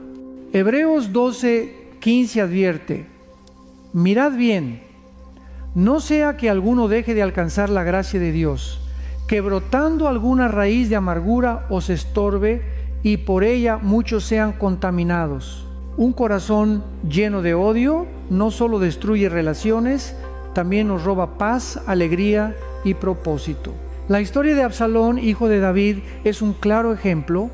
Hebreos 12:15 advierte: mirad bien, no sea que alguno deje de alcanzar la gracia de Dios, que brotando alguna raíz de amargura os estorbe y por ella muchos sean contaminados. Un corazón lleno de odio no solo destruye relaciones, también nos roba paz, alegría y propósito. La historia de Absalón, hijo de David, es un claro ejemplo.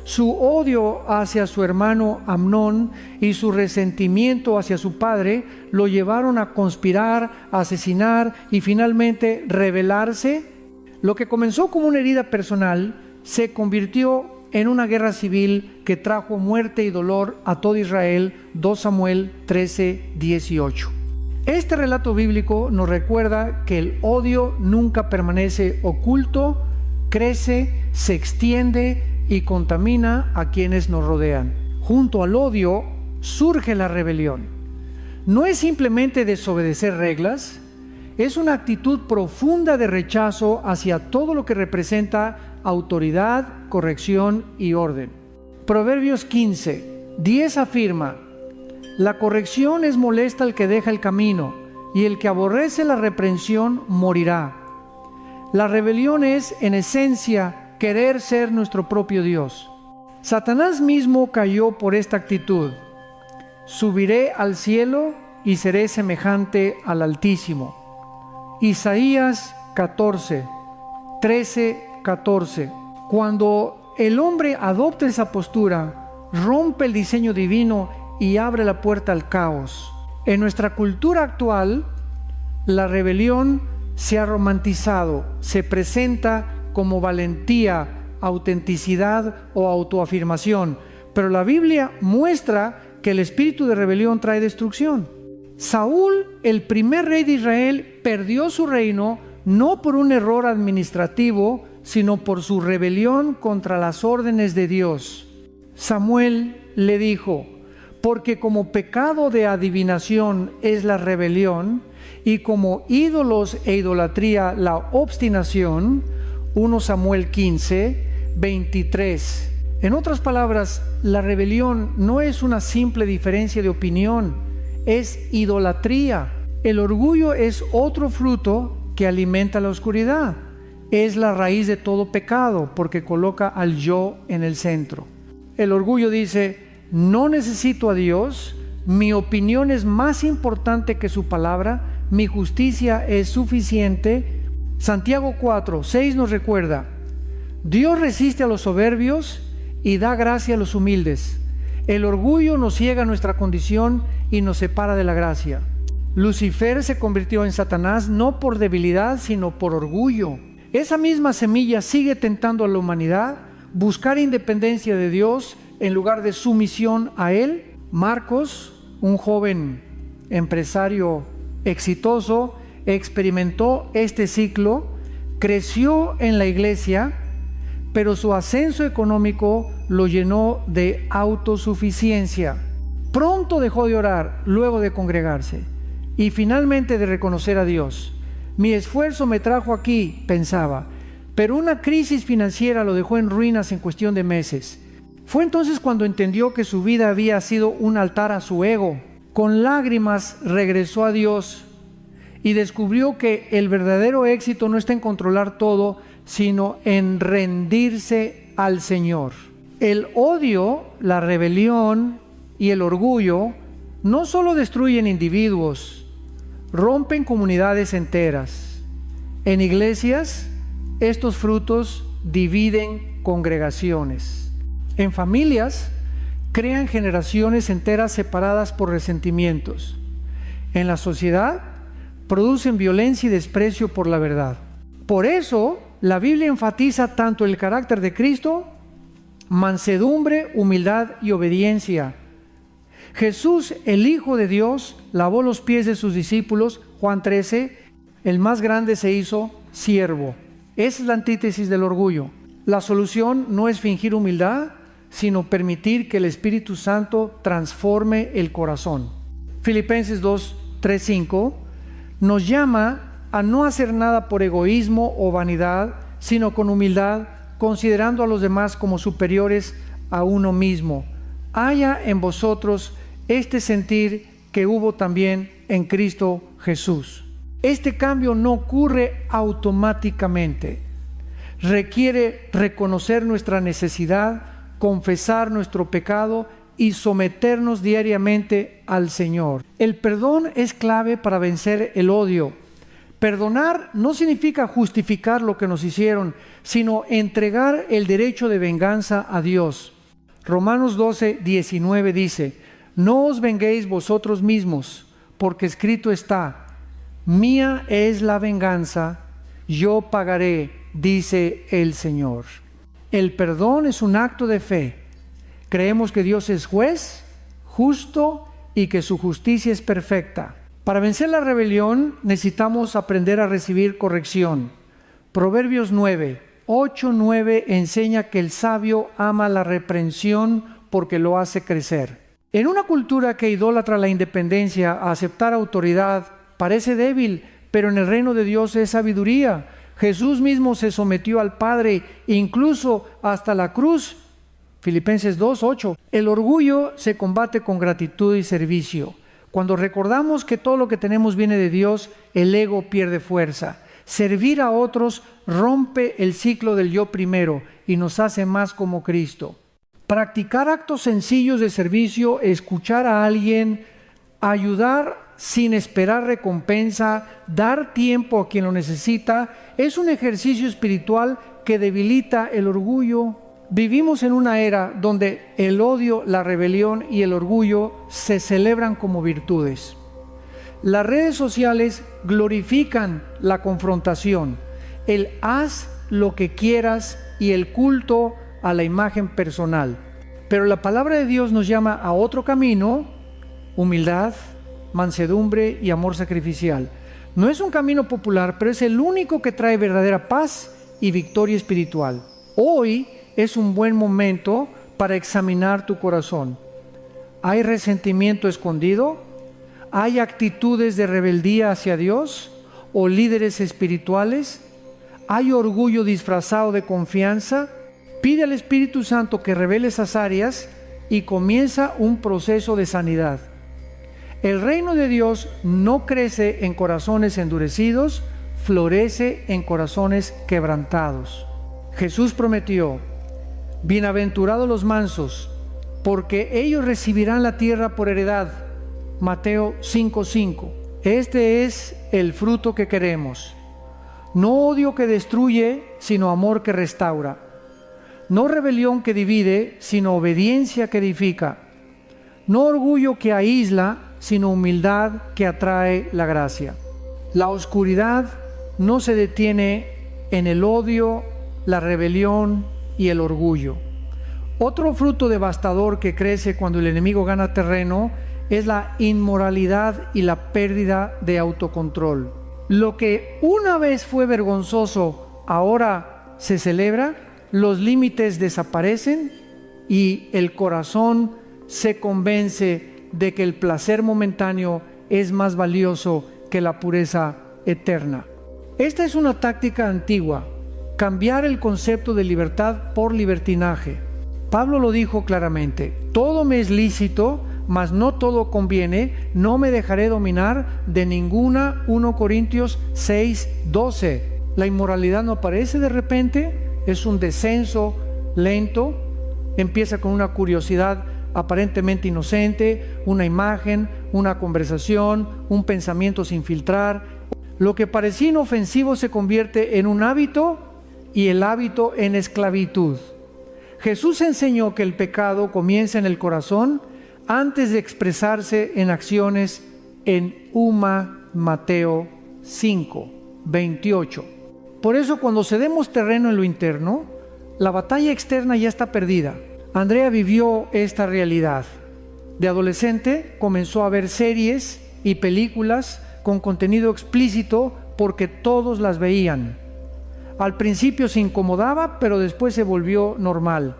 Su odio hacia su hermano Amnón y su resentimiento hacia su padre lo llevaron a conspirar, a asesinar y finalmente rebelarse. Lo que comenzó como una herida personal se convirtió en una guerra civil que trajo muerte y dolor a todo Israel. 2 Samuel 13:18. Este relato bíblico nos recuerda que el odio nunca permanece oculto, crece, se extiende y contamina a quienes nos rodean. Junto al odio surge la rebelión. No es simplemente desobedecer reglas, es una actitud profunda de rechazo hacia todo lo que representa autoridad, corrección y orden. Proverbios 15:10 afirma: la corrección es molesta al que deja el camino, y el que aborrece la reprensión morirá. La rebelión es, en esencia, querer ser nuestro propio Dios. Satanás mismo cayó por esta actitud. Subiré al cielo y seré semejante al Altísimo. Isaías 13:14. Cuando el hombre adopta esa postura, rompe el diseño divino y abre la puerta al caos. En nuestra cultura actual, la rebelión se ha romantizado, se presenta como valentía, autenticidad o autoafirmación, pero la Biblia muestra que el espíritu de rebelión trae destrucción. Saúl, el primer rey de Israel, perdió su reino no por un error administrativo, sino por su rebelión contra las órdenes de Dios. Samuel le dijo: porque como pecado de adivinación es la rebelión, y como ídolos e idolatría la obstinación. 1 Samuel 15, 23. En otras palabras, la rebelión no es una simple diferencia de opinión, es idolatría. El orgullo es otro fruto que alimenta la oscuridad. Es la raíz de todo pecado, porque coloca al yo en el centro. El orgullo dice: no necesito a Dios, mi opinión es más importante que su palabra, mi justicia es suficiente. Santiago 4, 6 nos recuerda: Dios resiste a los soberbios y da gracia a los humildes. El orgullo nos ciega nuestra condición y nos separa de la gracia. Lucifer se convirtió en Satanás no por debilidad, sino por orgullo. Esa misma semilla sigue tentando a la humanidad buscar independencia de Dios en lugar de sumisión a Él. Marcos, un joven empresario exitoso, experimentó este ciclo, creció en la iglesia, pero su ascenso económico lo llenó de autosuficiencia. Pronto dejó de orar, luego de congregarse, y finalmente de reconocer a Dios. Mi esfuerzo me trajo aquí, pensaba, pero una crisis financiera lo dejó en ruinas en cuestión de meses. Fue entonces cuando entendió que su vida había sido un altar a su ego. Con lágrimas regresó a Dios y descubrió que el verdadero éxito no está en controlar todo, sino en rendirse al Señor. El odio, la rebelión y el orgullo no solo destruyen individuos, rompen comunidades enteras. En iglesias, estos frutos dividen congregaciones. En familias, crean generaciones enteras separadas por resentimientos. En la sociedad, producen violencia y desprecio por la verdad. Por eso, la Biblia enfatiza tanto el carácter de Cristo, mansedumbre, humildad y obediencia. Jesús, el Hijo de Dios, lavó los pies de sus discípulos. Juan 13, el más grande se hizo siervo. Esa es la antítesis del orgullo. La solución no es fingir humildad, sino permitir que el Espíritu Santo transforme el corazón. Filipenses 2, 3, 5 nos llama a no hacer nada por egoísmo o vanidad, sino con humildad, considerando a los demás como superiores a uno mismo. Haya en vosotros este sentir que hubo también en Cristo Jesús. Este cambio no ocurre automáticamente. Requiere reconocer nuestra necesidad, confesar nuestro pecado y someternos diariamente al Señor. El perdón es clave para vencer el odio. Perdonar no significa justificar lo que nos hicieron, sino entregar el derecho de venganza a Dios. Romanos 12, 19 dice: no os venguéis vosotros mismos, porque escrito está: mía es la venganza, yo pagaré, dice el Señor. El perdón es un acto de fe. Creemos que Dios es juez, justo y que su justicia es perfecta. Para vencer la rebelión necesitamos aprender a recibir corrección. Proverbios 9, 8, 9 enseña que el sabio ama la reprensión porque lo hace crecer. En una cultura que idolatra la independencia, aceptar autoridad parece débil, pero en el reino de Dios es sabiduría. Jesús mismo se sometió al Padre, incluso hasta la cruz. Filipenses 2, 8. El orgullo se combate con gratitud y servicio. Cuando recordamos que todo lo que tenemos viene de Dios, el ego pierde fuerza. Servir a otros rompe el ciclo del yo primero y nos hace más como Cristo. Practicar actos sencillos de servicio, escuchar a alguien, ayudar sin esperar recompensa, dar tiempo a quien lo necesita, es un ejercicio espiritual que debilita el orgullo. Vivimos en una era donde el odio, la rebelión y el orgullo se celebran como virtudes. Las redes sociales glorifican la confrontación, el haz lo que quieras y el culto a la imagen personal. Pero la palabra de Dios nos llama a otro camino: humildad, mansedumbre y amor sacrificial. No es un camino popular, pero es el único que trae verdadera paz y victoria espiritual. Hoy es un buen momento para examinar tu corazón. ¿Hay resentimiento escondido? ¿Hay actitudes de rebeldía hacia Dios o líderes espirituales? ¿Hay orgullo disfrazado de confianza? Pide al Espíritu Santo que revele esas áreas y comienza un proceso de sanidad. El reino de Dios no crece en corazones endurecidos, florece en corazones quebrantados. Jesús prometió: bienaventurados los mansos, porque ellos recibirán la tierra por heredad. Mateo 5:5. Este es el fruto que queremos. No odio que destruye, sino amor que restaura. No rebelión que divide, sino obediencia que edifica. No orgullo que aísla, sino humildad que atrae la gracia. La oscuridad no se detiene en el odio, la rebelión y el orgullo. Otro fruto devastador que crece cuando el enemigo gana terreno es la inmoralidad y la pérdida de autocontrol. Lo que una vez fue vergonzoso, ahora se celebra, los límites desaparecen y el corazón se convence de que el placer momentáneo es más valioso que la pureza eterna. Esta es una táctica antigua: cambiar el concepto de libertad por libertinaje. Pablo lo dijo claramente: todo me es lícito, mas no todo conviene, no me dejaré dominar de ninguna. 1 Corintios 6:12. La inmoralidad no aparece de repente, es un descenso lento, empieza con una curiosidad aparentemente inocente, una imagen, una conversación, un pensamiento sin filtrar. Lo que parecía inofensivo se convierte en un hábito y el hábito en esclavitud. Jesús enseñó que el pecado comienza en el corazón antes de expresarse en acciones en Mateo 5:28. Por eso, cuando cedemos terreno en lo interno, la batalla externa ya está perdida. Andrea vivió esta realidad. De adolescente comenzó a ver series y películas con contenido explícito porque todos las veían. Al principio se incomodaba, pero después se volvió normal.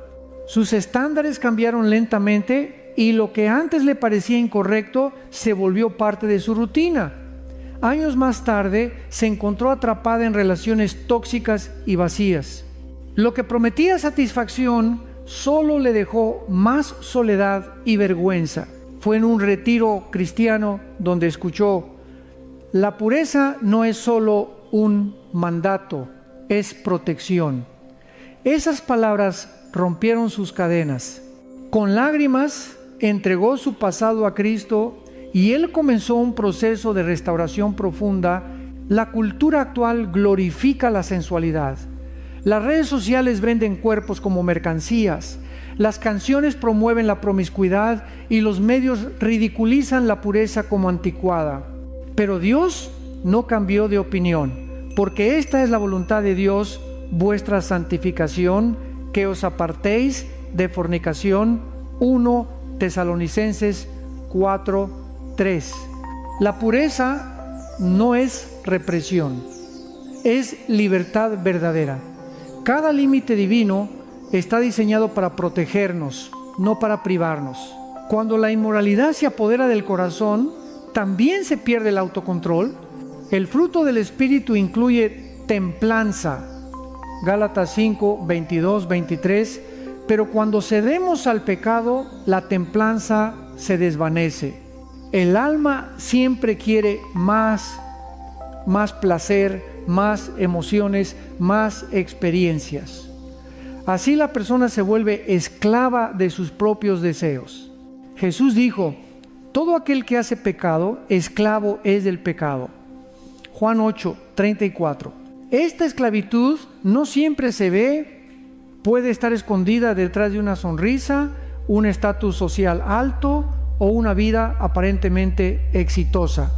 Sus estándares cambiaron lentamente y lo que antes le parecía incorrecto se volvió parte de su rutina. Años más tarde se encontró atrapada en relaciones tóxicas y vacías. Lo que prometía satisfacción solo le dejó más soledad y vergüenza. Fue en un retiro cristiano donde escuchó: la pureza no es solo un mandato, es protección. Esas palabras rompieron sus cadenas. Con lágrimas entregó su pasado a Cristo y él comenzó un proceso de restauración profunda. La cultura actual glorifica la sensualidad. Las redes sociales venden cuerpos como mercancías. Las canciones promueven la promiscuidad y los medios ridiculizan la pureza como anticuada. Pero Dios no cambió de opinión, porque esta es la voluntad de Dios, vuestra santificación, que os apartéis de fornicación. 1 Tesalonicenses 4:3. La pureza no es represión, es libertad verdadera. Cada límite divino está diseñado para protegernos, no para privarnos. Cuando la inmoralidad se apodera del corazón, también se pierde el autocontrol. El fruto del Espíritu incluye templanza, Gálatas 5:22-23, pero cuando cedemos al pecado, la templanza se desvanece. El alma siempre quiere más placer, más emociones, más experiencias. Así la persona se vuelve esclava de sus propios deseos. Jesús dijo: todo aquel que hace pecado, esclavo es del pecado. Juan 8:34. Esta esclavitud no siempre se ve Puede estar escondida detrás de una sonrisa, un estatus social alto o una vida aparentemente exitosa.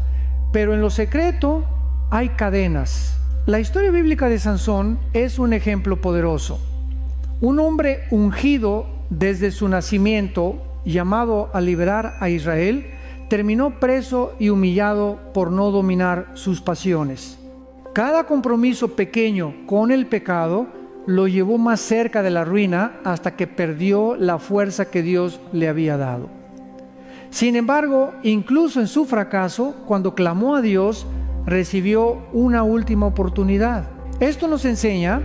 Pero en lo secreto hay cadenas. La historia bíblica de Sansón es un ejemplo poderoso. Un hombre ungido desde su nacimiento, llamado a liberar a Israel, terminó preso y humillado por no dominar sus pasiones. Cada compromiso pequeño con el pecado lo llevó más cerca de la ruina hasta que perdió la fuerza que Dios le había dado. Sin embargo, incluso en su fracaso, cuando clamó a Dios, recibió una última oportunidad. Esto nos enseña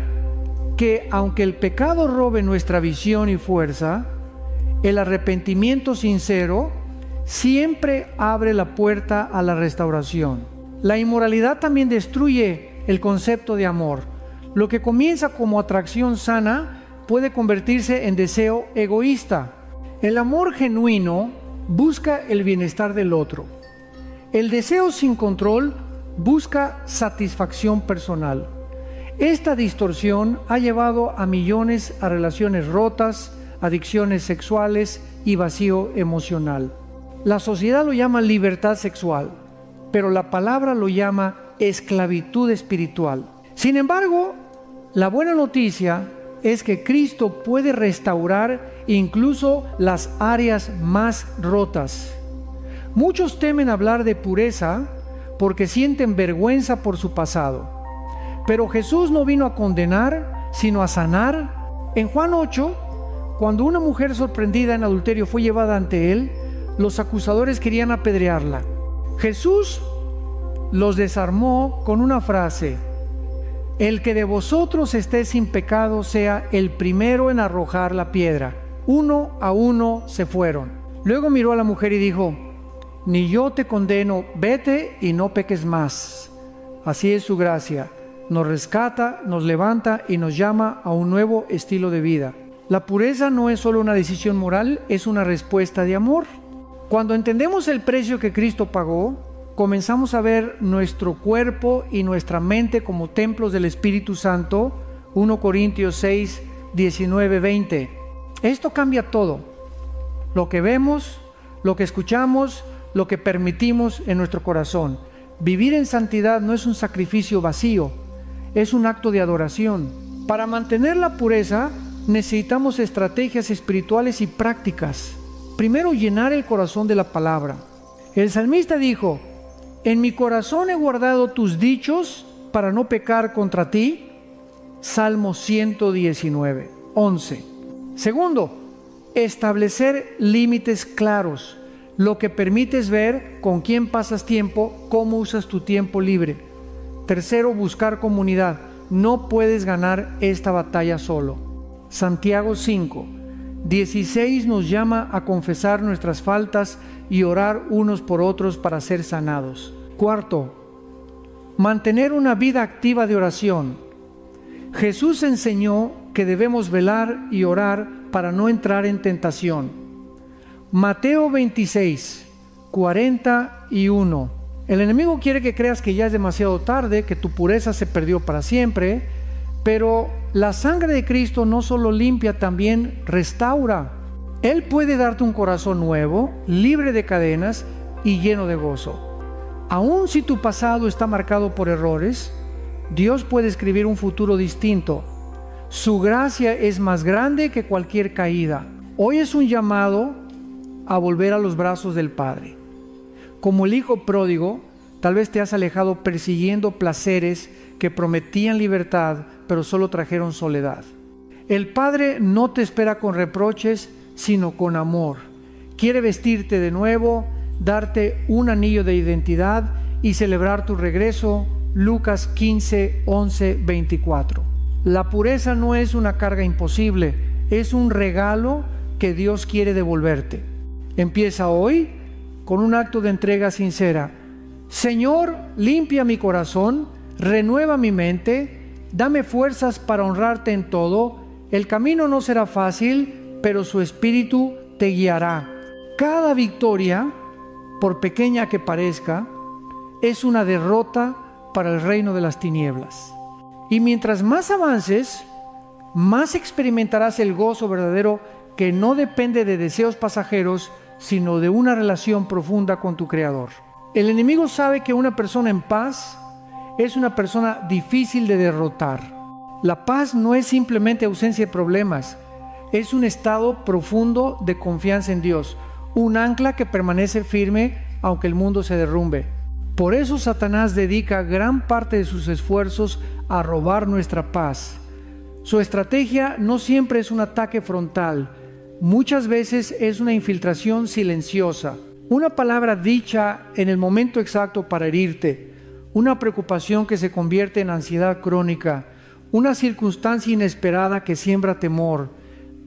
que aunque el pecado robe nuestra visión y fuerza, el arrepentimiento sincero siempre abre la puerta a la restauración. La inmoralidad también destruye el concepto de amor. Lo que comienza como atracción sana puede convertirse en deseo egoísta. El amor genuino busca el bienestar del otro. El deseo sin control busca satisfacción personal. Esta distorsión ha llevado a millones a relaciones rotas, adicciones sexuales y vacío emocional. La sociedad lo llama libertad sexual, pero la palabra lo llama esclavitud espiritual. Sin embargo, la buena noticia es que Cristo puede restaurar incluso las áreas más rotas. Muchos temen hablar de pureza porque sienten vergüenza por su pasado. Pero Jesús no vino a condenar, sino a sanar. En Juan 8, cuando una mujer sorprendida en adulterio fue llevada ante él, los acusadores querían apedrearla. Jesús los desarmó con una frase: el que de vosotros esté sin pecado sea el primero en arrojar la piedra. 1 a 1 se fueron. Luego miró a la mujer y dijo: ni yo te condeno, vete y no peques más. Así es su gracia. Nos rescata, nos levanta y nos llama a un nuevo estilo de vida. La pureza no es solo una decisión moral, es una respuesta de amor. Cuando entendemos el precio que Cristo pagó, comenzamos a ver nuestro cuerpo y nuestra mente como templos del Espíritu Santo. 1 Corintios 6, 19, 20. Esto cambia todo. Lo que vemos, lo que escuchamos, lo que permitimos en nuestro corazón. Vivir en santidad no es un sacrificio vacío, es un acto de adoración. Para mantener la pureza necesitamos estrategias espirituales y prácticas. Primero, llenar el corazón de la palabra. El salmista dijo: en mi corazón he guardado tus dichos para no pecar contra ti. Salmo 119, 11. Segundo, establecer límites claros. Lo que permite es ver con quién pasas tiempo, cómo usas tu tiempo libre. Tercero, buscar comunidad. No puedes ganar esta batalla solo. Santiago 5, 16 nos llama a confesar nuestras faltas y orar unos por otros para ser sanados. Cuarto, mantener una vida activa de oración. Jesús enseñó que debemos velar y orar para no entrar en tentación. Mateo 26, 41. El enemigo quiere que creas que ya es demasiado tarde, que tu pureza se perdió para siempre, pero la sangre de Cristo no solo limpia, también restaura. Él puede darte un corazón nuevo, libre de cadenas y lleno de gozo. Aun si tu pasado está marcado por errores, Dios puede escribir un futuro distinto. Su gracia es más grande que cualquier caída. Hoy es un llamado a volver a los brazos del Padre. Como el hijo pródigo, tal vez te has alejado persiguiendo placeres que prometían libertad, pero solo trajeron soledad. El Padre no te espera con reproches, sino con amor. Quiere vestirte de nuevo, darte un anillo de identidad y celebrar tu regreso. Lucas 15, 11, 24. La pureza no es una carga imposible, es un regalo que Dios quiere devolverte. Empieza hoy con un acto de entrega sincera. Señor, limpia mi corazón, renueva mi mente, dame fuerzas para honrarte en todo. El camino no será fácil, pero su espíritu te guiará. Cada victoria, por pequeña que parezca, es una derrota para el reino de las tinieblas. Y mientras más avances, más experimentarás el gozo verdadero que no depende de deseos pasajeros, sino de una relación profunda con tu Creador. El enemigo sabe que una persona en paz es una persona difícil de derrotar. La paz no es simplemente ausencia de problemas, es un estado profundo de confianza en Dios, un ancla que permanece firme aunque el mundo se derrumbe. Por eso Satanás dedica gran parte de sus esfuerzos a robar nuestra paz. Su estrategia no siempre es un ataque frontal, muchas veces es una infiltración silenciosa, una palabra dicha en el momento exacto para herirte, una preocupación que se convierte en ansiedad crónica, una circunstancia inesperada que siembra temor.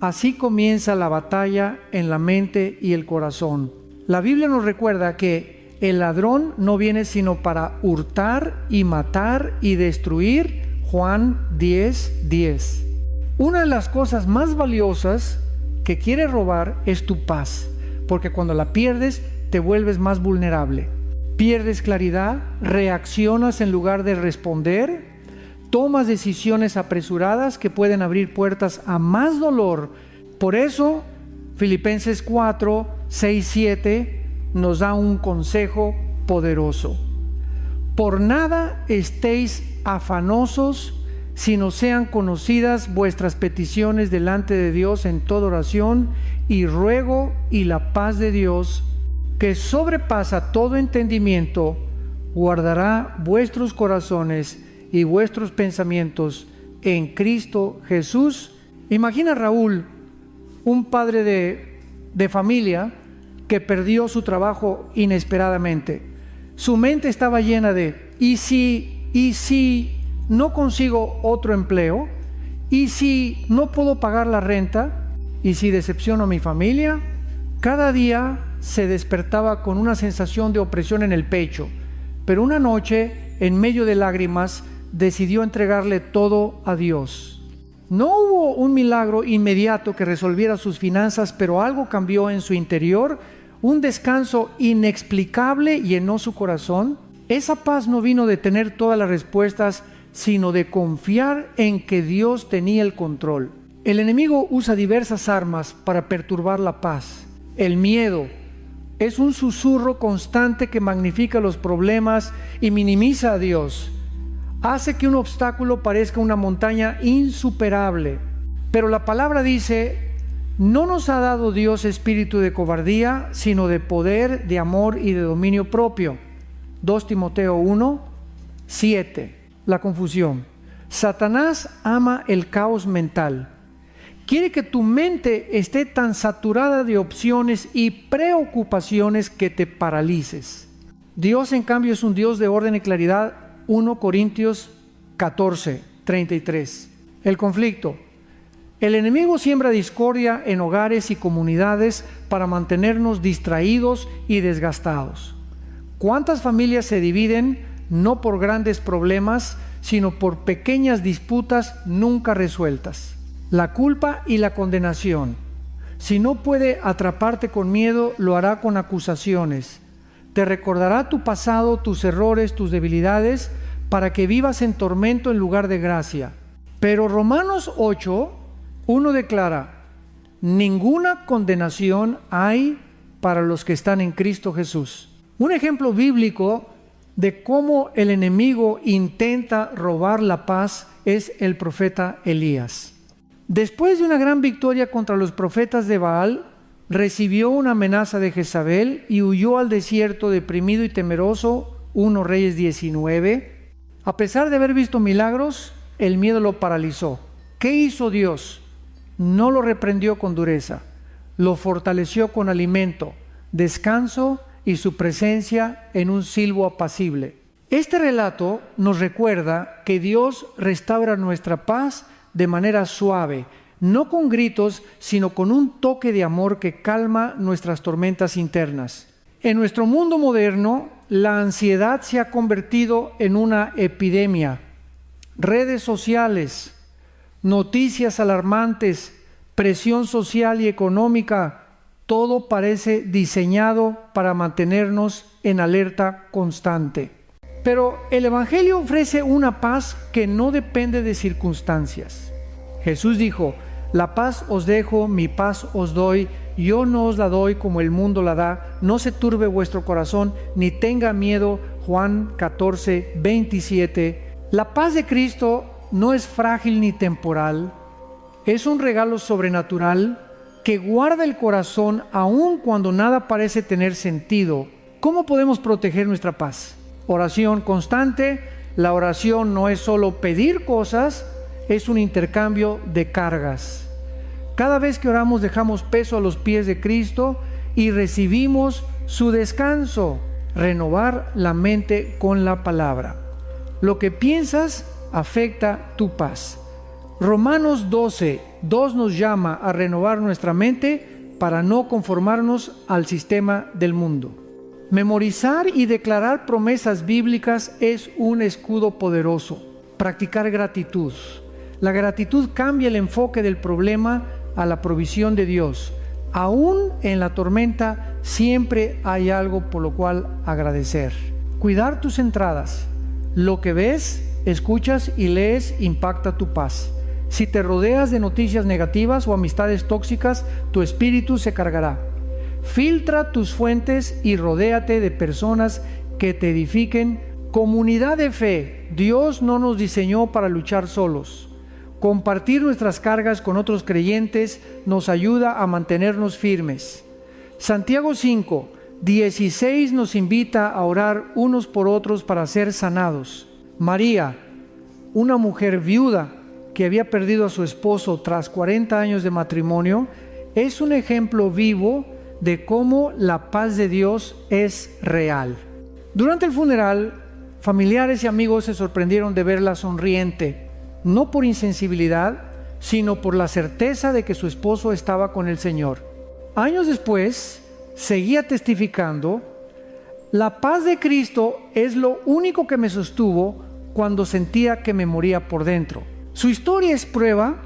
Así comienza la batalla en la mente y el corazón. La Biblia nos recuerda que el ladrón no viene sino para hurtar y matar y destruir. Juan 10:10. Una de las cosas más valiosas que quiere robar es tu paz, porque cuando la pierdes te vuelves más vulnerable. Pierdes claridad, reaccionas en lugar de responder, tomas decisiones apresuradas que pueden abrir puertas a más dolor. Por eso, Filipenses 4:6-7 nos da un consejo poderoso. Por nada estéis afanosos, sino sean conocidas vuestras peticiones delante de Dios en toda oración y ruego, y la paz de Dios, que sobrepasa todo entendimiento, guardará vuestros corazones y vuestros pensamientos en Cristo Jesús. Imagina Raúl, un padre de familia que perdió su trabajo inesperadamente. Su mente estaba llena de ¿y si no consigo otro empleo? ¿Y si no puedo pagar la renta? ¿Y si decepciono a mi familia? Cada día se despertaba con una sensación de opresión en el pecho, pero una noche, en medio de lágrimas, decidió entregarle todo a Dios. No hubo un milagro inmediato que resolviera sus finanzas, pero algo cambió en su interior. Un descanso inexplicable llenó su corazón. Esa paz no vino de tener todas las respuestas, sino de confiar en que Dios tenía el control. El enemigo usa diversas armas para perturbar la paz. El miedo es un susurro constante que magnifica los problemas y minimiza a Dios. Hace que un obstáculo parezca una montaña insuperable. Pero la palabra dice: no nos ha dado Dios espíritu de cobardía, sino de poder, de amor y de dominio propio. 2 Timoteo 1:7. La confusión. Satanás ama el caos mental. Quiere que tu mente esté tan saturada de opciones y preocupaciones que te paralices. Dios, en cambio, es un Dios de orden y claridad. 1 Corintios 14:33. El conflicto. El enemigo siembra discordia en hogares y comunidades para mantenernos distraídos y desgastados. ¿Cuántas familias se dividen no por grandes problemas, sino por pequeñas disputas nunca resueltas? La culpa y la condenación. Si no puede atraparte con miedo, lo hará con acusaciones. Te recordará tu pasado, tus errores, tus debilidades, para que vivas en tormento en lugar de gracia. Pero Romanos 8:1 declara: ninguna condenación hay para los que están en Cristo Jesús. Un ejemplo bíblico de cómo el enemigo intenta robar la paz es el profeta Elías. Después de una gran victoria contra los profetas de Baal, recibió una amenaza de Jezabel y huyó al desierto deprimido y temeroso. 1 Reyes 19. A pesar de haber visto milagros, el miedo lo paralizó. ¿Qué hizo Dios? No lo reprendió con dureza, lo fortaleció con alimento, descanso y su presencia en un silbo apacible. Este relato nos recuerda que Dios restaura nuestra paz de manera suave, no con gritos, sino con un toque de amor que calma nuestras tormentas internas. En nuestro mundo moderno, la ansiedad se ha convertido en una epidemia. Redes sociales, noticias alarmantes, presión social y económica, todo parece diseñado para mantenernos en alerta constante. Pero el Evangelio ofrece una paz que no depende de circunstancias. Jesús dijo: la paz os dejo, mi paz os doy, yo no os la doy como el mundo la da, no se turbe vuestro corazón, ni tenga miedo. Juan 14, 27. La paz de Cristo no es frágil ni temporal, es un regalo sobrenatural que guarda el corazón aun cuando nada parece tener sentido. ¿Cómo podemos proteger nuestra paz? Oración constante. La oración no es solo pedir cosas, es un intercambio de cargas. Cada vez que oramos dejamos peso a los pies de Cristo y recibimos su descanso. Renovar la mente con la palabra. Lo que piensas afecta tu paz. Romanos 12:2 nos llama a renovar nuestra mente para no conformarnos al sistema del mundo. Memorizar y declarar promesas bíblicas es un escudo poderoso. Practicar gratitud. La gratitud cambia el enfoque del problema a la provisión de Dios. Aún en la tormenta siempre hay algo por lo cual agradecer. Cuidar tus entradas. Lo que ves, escuchas y lees impacta tu paz. Si te rodeas de noticias negativas o amistades tóxicas, tu espíritu se cargará. Filtra tus fuentes y rodéate de personas que te edifiquen. Comunidad de fe. Dios no nos diseñó para luchar solos. Compartir nuestras cargas con otros creyentes nos ayuda a mantenernos firmes. Santiago 5:16 nos invita a orar unos por otros para ser sanados. María, una mujer viuda que había perdido a su esposo tras 40 años de matrimonio, es un ejemplo vivo de cómo la paz de Dios es real. Durante el funeral, familiares y amigos se sorprendieron de verla sonriente, no por insensibilidad, sino por la certeza de que su esposo estaba con el Señor. Años después, seguía testificando: la paz de Cristo es lo único que me sostuvo cuando sentía que me moría por dentro. Su historia es prueba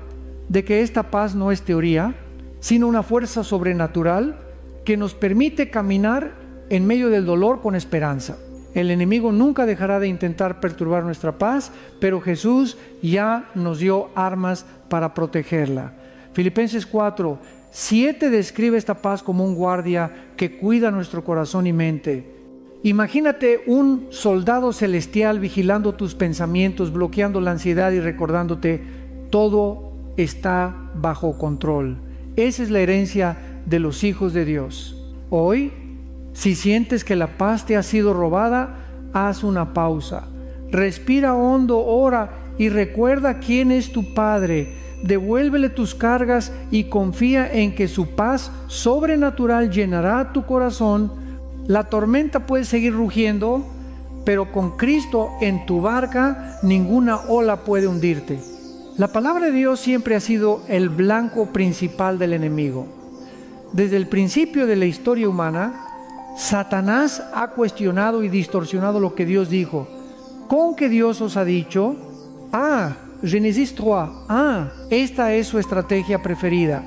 de que esta paz no es teoría, sino una fuerza sobrenatural que nos permite caminar en medio del dolor con esperanza. El enemigo nunca dejará de intentar perturbar nuestra paz, pero Jesús ya nos dio armas para protegerla. Filipenses 4:7 describe esta paz como un guardia que cuida nuestro corazón y mente. Imagínate un soldado celestial vigilando tus pensamientos, bloqueando la ansiedad y recordándote: todo está bajo control. Esa es la herencia de los hijos de Dios. Hoy, si sientes que la paz te ha sido robada, haz una pausa. Respira hondo, ora y recuerda quién es tu Padre. Devuélvele tus cargas y confía en que su paz sobrenatural llenará tu corazón. La tormenta puede seguir rugiendo, pero con Cristo en tu barca, ninguna ola puede hundirte. La palabra de Dios siempre ha sido el blanco principal del enemigo. Desde el principio de la historia humana, Satanás ha cuestionado y distorsionado lo que Dios dijo. ¿Con qué Dios os ha dicho? Génesis 3. Esta es su estrategia preferida: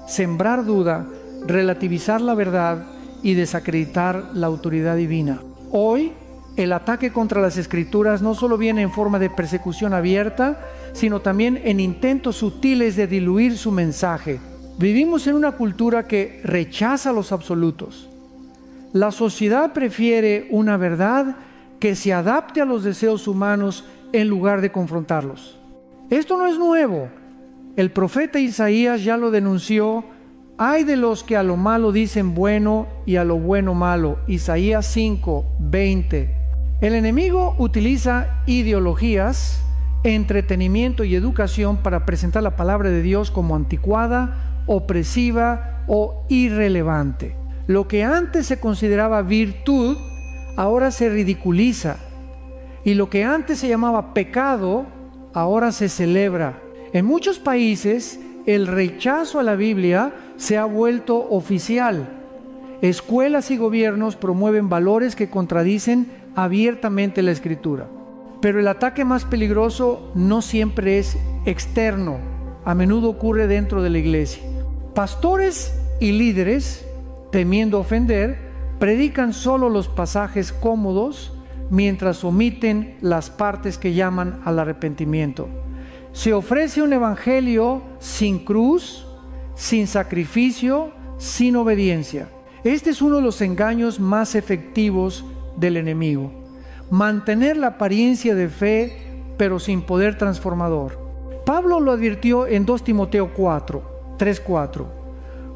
sembrar duda, relativizar la verdad y desacreditar la autoridad divina. Hoy, el ataque contra las Escrituras no solo viene en forma de persecución abierta, sino también en intentos sutiles de diluir su mensaje. Vivimos en una cultura que rechaza los absolutos. La sociedad prefiere una verdad que se adapte a los deseos humanos en lugar de confrontarlos. Esto no es nuevo. El profeta Isaías ya lo denunció. Hay de los que a lo malo dicen bueno y a lo bueno malo. Isaías 5:20. El enemigo utiliza ideologías, entretenimiento y educación para presentar la palabra de Dios como anticuada, opresiva o irrelevante. Lo que antes se consideraba virtud, ahora se ridiculiza. Y lo que antes se llamaba pecado, ahora se celebra. En muchos países, el rechazo a la Biblia se ha vuelto oficial. Escuelas y gobiernos promueven valores que contradicen abiertamente la Escritura. Pero el ataque más peligroso no siempre es externo, a menudo ocurre dentro de la iglesia. Pastores y líderes, temiendo ofender, predican solo los pasajes cómodos mientras omiten las partes que llaman al arrepentimiento. se ofrece un evangelio sin cruz, sin sacrificio, sin obediencia. Este es uno de los engaños más efectivos del enemigo. Mantener la apariencia de fe, pero sin poder transformador. Pablo lo advirtió en 2 Timoteo 3:4.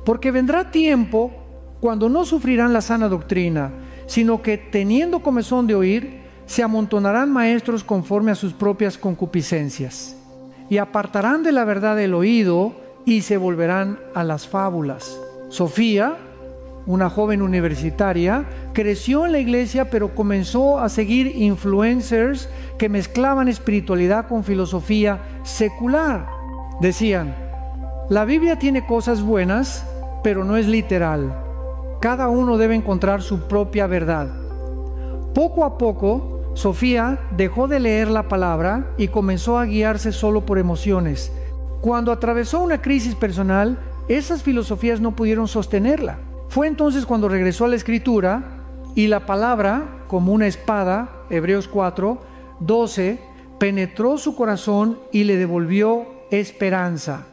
Porque vendrá tiempo cuando no sufrirán la sana doctrina, sino que teniendo comezón de oír, se amontonarán maestros conforme a sus propias concupiscencias, y apartarán de la verdad el oído y se volverán a las fábulas. Sofía, una joven universitaria, creció en la iglesia, pero comenzó a seguir influencers que mezclaban espiritualidad con filosofía secular. Decían: la Biblia tiene cosas buenas, pero no es literal. Cada uno debe encontrar su propia verdad. Poco a poco, Sofía dejó de leer la palabra y comenzó a guiarse solo por emociones. Cuando atravesó una crisis personal, esas filosofías no pudieron sostenerla. Fue entonces cuando regresó a la Escritura y la palabra, como una espada, Hebreos 4:12, penetró su corazón y le devolvió esperanza.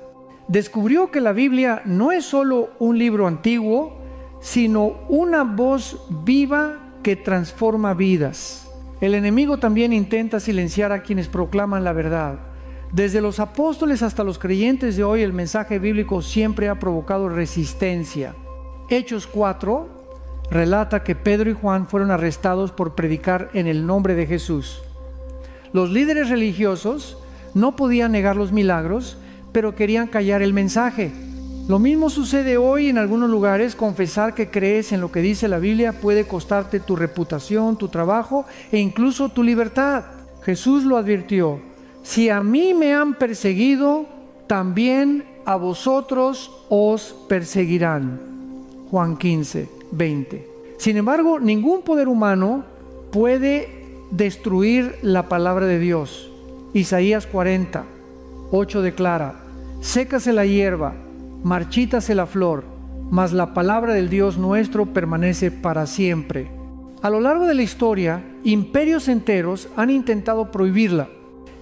Descubrió que la Biblia no es solo un libro antiguo, sino una voz viva que transforma vidas. El enemigo también intenta silenciar a quienes proclaman la verdad. Desde los apóstoles hasta los creyentes de hoy, el mensaje bíblico siempre ha provocado resistencia. Hechos 4 relata que Pedro y Juan fueron arrestados por predicar en el nombre de Jesús. Los líderes religiosos no podían negar los milagros, pero querían callar el mensaje. Lo mismo sucede hoy en algunos lugares. Confesar que crees en lo que dice la Biblia puede costarte tu reputación, tu trabajo e incluso tu libertad. Jesús lo advirtió: si a mí me han perseguido, también a vosotros os perseguirán. Juan 15:20. Sin embargo, ningún poder humano puede destruir la palabra de Dios. Isaías 40:8 declara: sécase la hierba, marchítase la flor, mas la palabra del Dios nuestro permanece para siempre. A lo largo de la historia, imperios enteros han intentado prohibirla.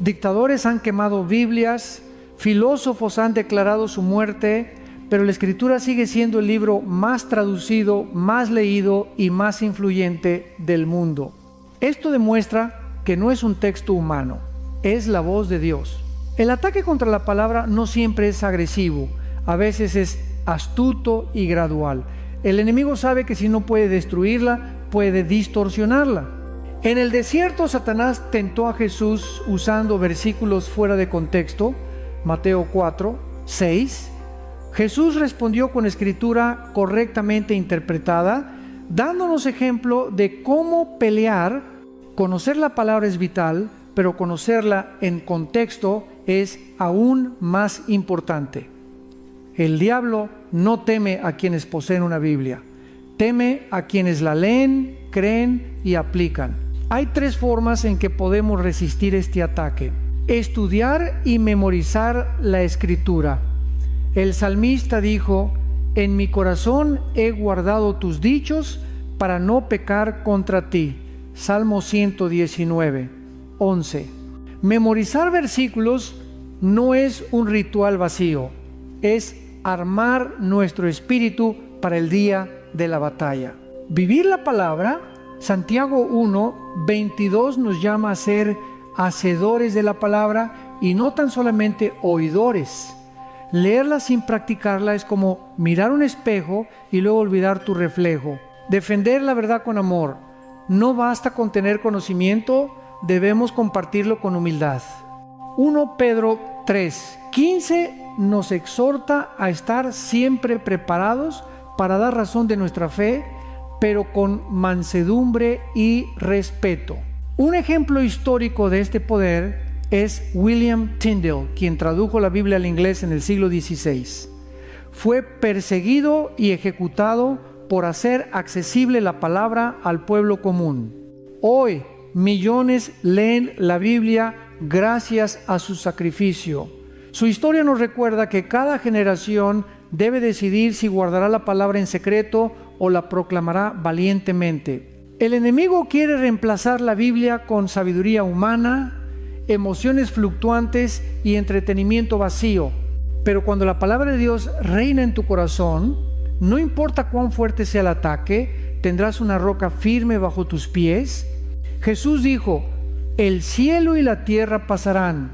Dictadores han quemado Biblias, filósofos han declarado su muerte, pero la Escritura sigue siendo el libro más traducido, más leído y más influyente del mundo. Esto demuestra que no es un texto humano, es la voz de Dios. El ataque contra la palabra no siempre es agresivo, a veces es astuto y gradual. El enemigo sabe que si no puede destruirla, puede distorsionarla. En el desierto, Satanás tentó a Jesús usando versículos fuera de contexto. Mateo 4:6. Jesús respondió con escritura correctamente interpretada, dándonos ejemplo de cómo pelear. Conocer la palabra es vital, pero conocerla en contexto es aún más importante. El diablo no teme a quienes poseen una Biblia, teme a quienes la leen, creen y aplican. Hay 3 formas en que podemos resistir este ataque: estudiar y memorizar la Escritura. El salmista dijo: en mi corazón he guardado tus dichos para no pecar contra ti. Salmo 119:11. Memorizar versículos no es un ritual vacío, es armar nuestro espíritu para el día de la batalla. Vivir la palabra, Santiago 1:22 nos llama a ser hacedores de la palabra y no tan solamente oidores. Leerla sin practicarla es como mirar un espejo y luego olvidar tu reflejo. Defender la verdad con amor. No basta con tener conocimiento, debemos compartirlo con humildad. 1 Pedro 3:15 nos exhorta a estar siempre preparados para dar razón de nuestra fe, pero con mansedumbre y respeto. Un ejemplo histórico de este poder es William Tyndale, quien tradujo la Biblia al inglés en el siglo XVI. Fue perseguido y ejecutado por hacer accesible la palabra al pueblo común. Hoy, millones leen la Biblia gracias a su sacrificio. Su historia nos recuerda que cada generación debe decidir si guardará la palabra en secreto o la proclamará valientemente. El enemigo quiere reemplazar la Biblia con sabiduría humana emociones fluctuantes y entretenimiento vacío. Pero cuando la palabra de Dios reina en tu corazón, no importa cuán fuerte sea el ataque, tendrás una roca firme bajo tus pies. Jesús dijo: el cielo y la tierra pasarán,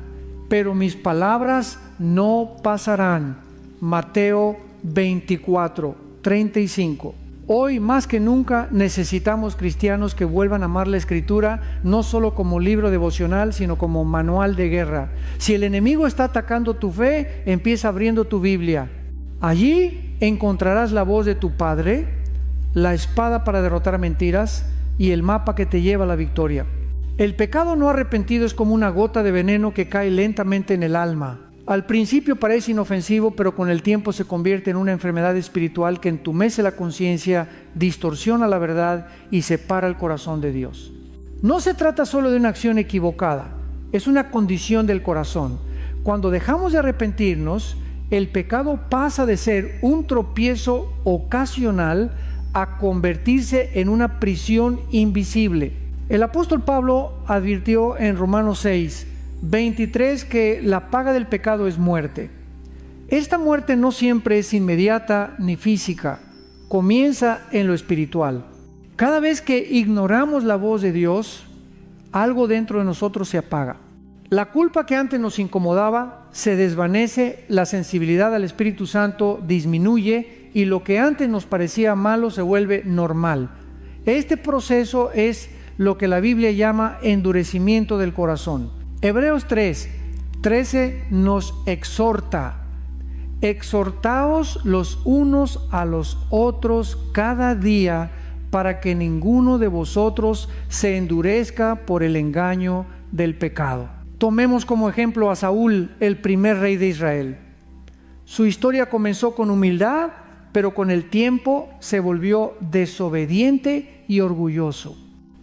pero mis palabras no pasarán. Mateo 24:35. Hoy más que nunca necesitamos cristianos que vuelvan a amar la Escritura, no solo como libro devocional, sino como manual de guerra. Si el enemigo está atacando tu fe, empieza abriendo tu Biblia. Allí encontrarás la voz de tu Padre, la espada para derrotar mentiras y el mapa que te lleva a la victoria. El pecado no arrepentido es como una gota de veneno que cae lentamente en el alma. Al principio parece inofensivo, pero con el tiempo se convierte en una enfermedad espiritual que entumece la conciencia, distorsiona la verdad y separa el corazón de Dios. No se trata solo de una acción equivocada, es una condición del corazón. Cuando dejamos de arrepentirnos, el pecado pasa de ser un tropiezo ocasional a convertirse en una prisión invisible. El apóstol Pablo advirtió en Romanos 6:23 que la paga del pecado es muerte. Esta muerte no siempre es inmediata ni física, comienza en lo espiritual. Cada vez que ignoramos la voz de Dios, algo dentro de nosotros se apaga. La culpa que antes nos incomodaba se desvanece, la sensibilidad al Espíritu Santo disminuye y lo que antes nos parecía malo se vuelve normal. Este proceso es lo que la Biblia llama endurecimiento del corazón. Hebreos 3:13 nos exhorta: exhortaos los unos a los otros cada día para que ninguno de vosotros se endurezca por el engaño del pecado. Tomemos como ejemplo a Saúl, el primer rey de Israel. Su historia comenzó con humildad, pero con el tiempo se volvió desobediente y orgulloso.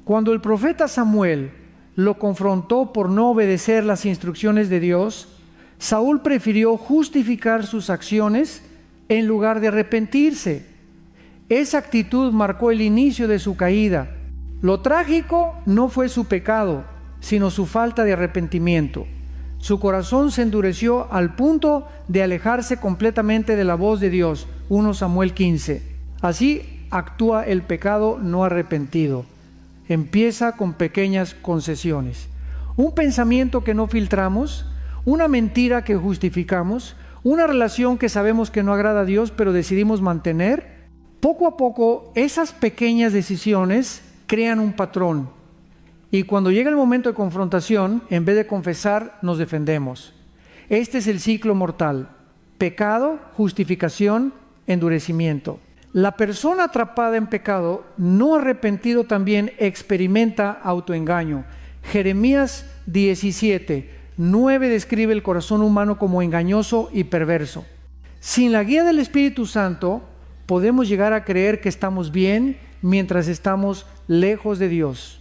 Cuando el profeta Samuel lo confrontó por no obedecer las instrucciones de Dios, Saúl prefirió justificar sus acciones en lugar de arrepentirse. Esa actitud marcó el inicio de su caída. Lo trágico no fue su pecado, sino su falta de arrepentimiento. Su corazón se endureció al punto de alejarse completamente de la voz de Dios. 1 Samuel 15. Así actúa el pecado no arrepentido. Empieza con pequeñas concesiones. Un pensamiento que no filtramos, una mentira que justificamos, una relación que sabemos que no agrada a Dios pero decidimos mantener. Poco a poco esas pequeñas decisiones crean un patrón. Y cuando llega el momento de confrontación, en vez de confesar, nos defendemos. Este es el ciclo mortal: pecado, justificación, endurecimiento. La persona atrapada en pecado, no arrepentido, también experimenta autoengaño. Jeremías 17:9 describe el corazón humano como engañoso y perverso. Sin la guía del Espíritu Santo, podemos llegar a creer que estamos bien mientras estamos lejos de Dios.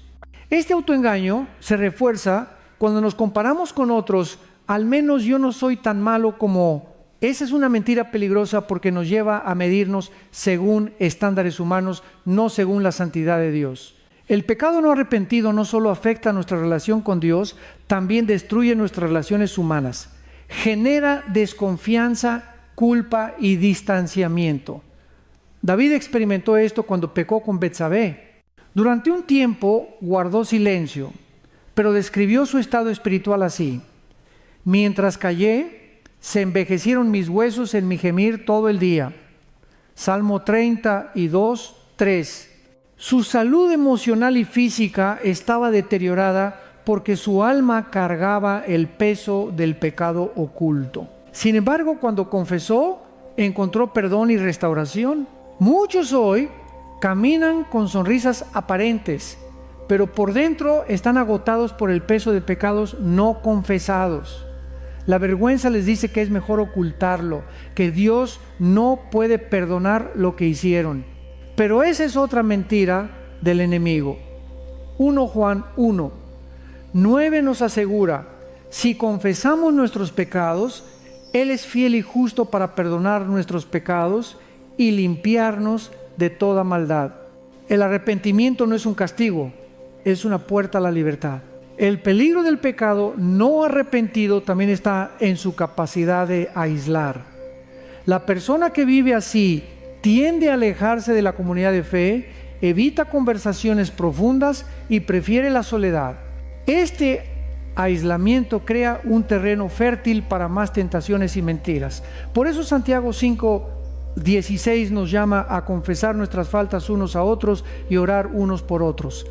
Este autoengaño se refuerza cuando nos comparamos con otros. Al menos yo no soy tan malo como... Esa es una mentira peligrosa porque nos lleva a medirnos según estándares humanos, no según la santidad de Dios. El pecado no arrepentido no solo afecta nuestra relación con Dios, también destruye nuestras relaciones humanas. Genera desconfianza, culpa y distanciamiento. David experimentó esto cuando pecó con Betsabé. Durante un tiempo guardó silencio, pero describió su estado espiritual así: mientras callé, se envejecieron mis huesos en mi gemir todo el día. Salmo 32:3. Su salud emocional y física estaba deteriorada porque su alma cargaba el peso del pecado oculto. Sin embargo, cuando confesó, encontró perdón y restauración. Muchos hoy caminan con sonrisas aparentes, pero por dentro están agotados por el peso de pecados no confesados. La vergüenza les dice que es mejor ocultarlo, que Dios no puede perdonar lo que hicieron. Pero esa es otra mentira del enemigo. 1 Juan 1:9 nos asegura: si confesamos nuestros pecados, Él es fiel y justo para perdonar nuestros pecados y limpiarnos de toda maldad. El arrepentimiento no es un castigo, es una puerta a la libertad. El peligro del pecado no arrepentido también está en su capacidad de aislar. La persona que vive así tiende a alejarse de la comunidad de fe, evita conversaciones profundas y prefiere la soledad. Este aislamiento crea un terreno fértil para más tentaciones y mentiras. Por eso Santiago 5:16 nos llama a confesar nuestras faltas unos a otros y orar unos por otros.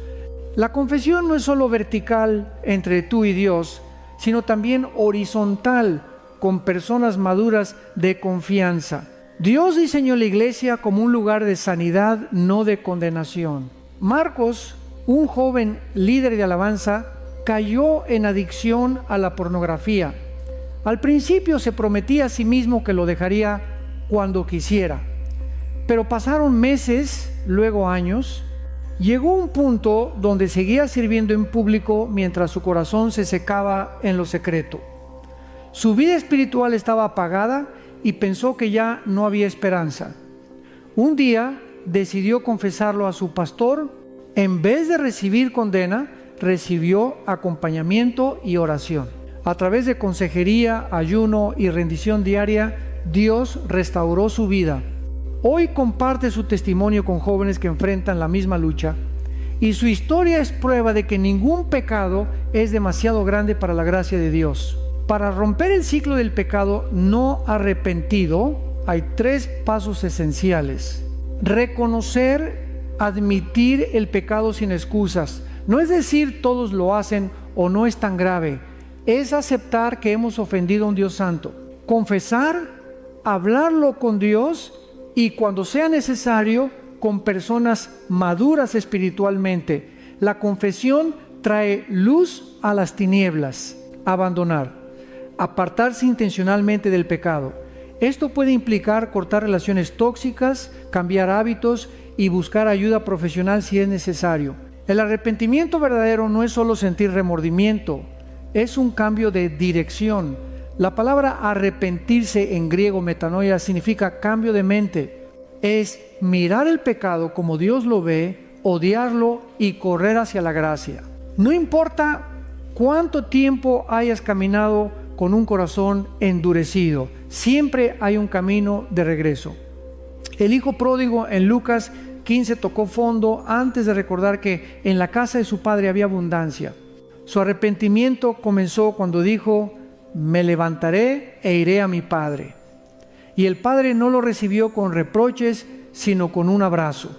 La confesión no es solo vertical entre tú y Dios, sino también horizontal con personas maduras de confianza. Dios diseñó la iglesia como un lugar de sanidad, no de condenación. Marcos, un joven líder de alabanza, cayó en adicción a la pornografía. Al principio se prometía a sí mismo que lo dejaría cuando quisiera, pero pasaron meses, luego años. Llegó un punto donde seguía sirviendo en público mientras su corazón se secaba en lo secreto. Su vida espiritual estaba apagada y pensó que ya no había esperanza. Un día decidió confesarlo a su pastor. En vez de recibir condena, recibió acompañamiento y oración. A través de consejería, ayuno y rendición diaria, Dios restauró su vida. Hoy comparte su testimonio con jóvenes que enfrentan la misma lucha, y su historia es prueba de que ningún pecado es demasiado grande para la gracia de Dios. Para romper el ciclo del pecado no arrepentido, hay 3 pasos esenciales. Reconocer, admitir el pecado sin excusas. No es decir todos lo hacen o no es tan grave. Es aceptar que hemos ofendido a un Dios santo. Confesar, hablarlo con Dios y cuando sea necesario con personas maduras espiritualmente. La confesión trae luz a las tinieblas. Abandonar, apartarse intencionalmente del pecado. Esto puede implicar cortar relaciones tóxicas, cambiar hábitos y buscar ayuda profesional si es necesario. El arrepentimiento verdadero no es solo sentir remordimiento, es un cambio de dirección. La palabra arrepentirse en griego metanoia significa cambio de mente. Es mirar el pecado como Dios lo ve, odiarlo y correr hacia la gracia. No importa cuánto tiempo hayas caminado con un corazón endurecido, siempre hay un camino de regreso. El hijo pródigo en Lucas 15 tocó fondo antes de recordar que en la casa de su padre había abundancia. Su arrepentimiento comenzó cuando dijo: me levantaré e iré a mi padre. Y el padre no lo recibió con reproches, sino con un abrazo.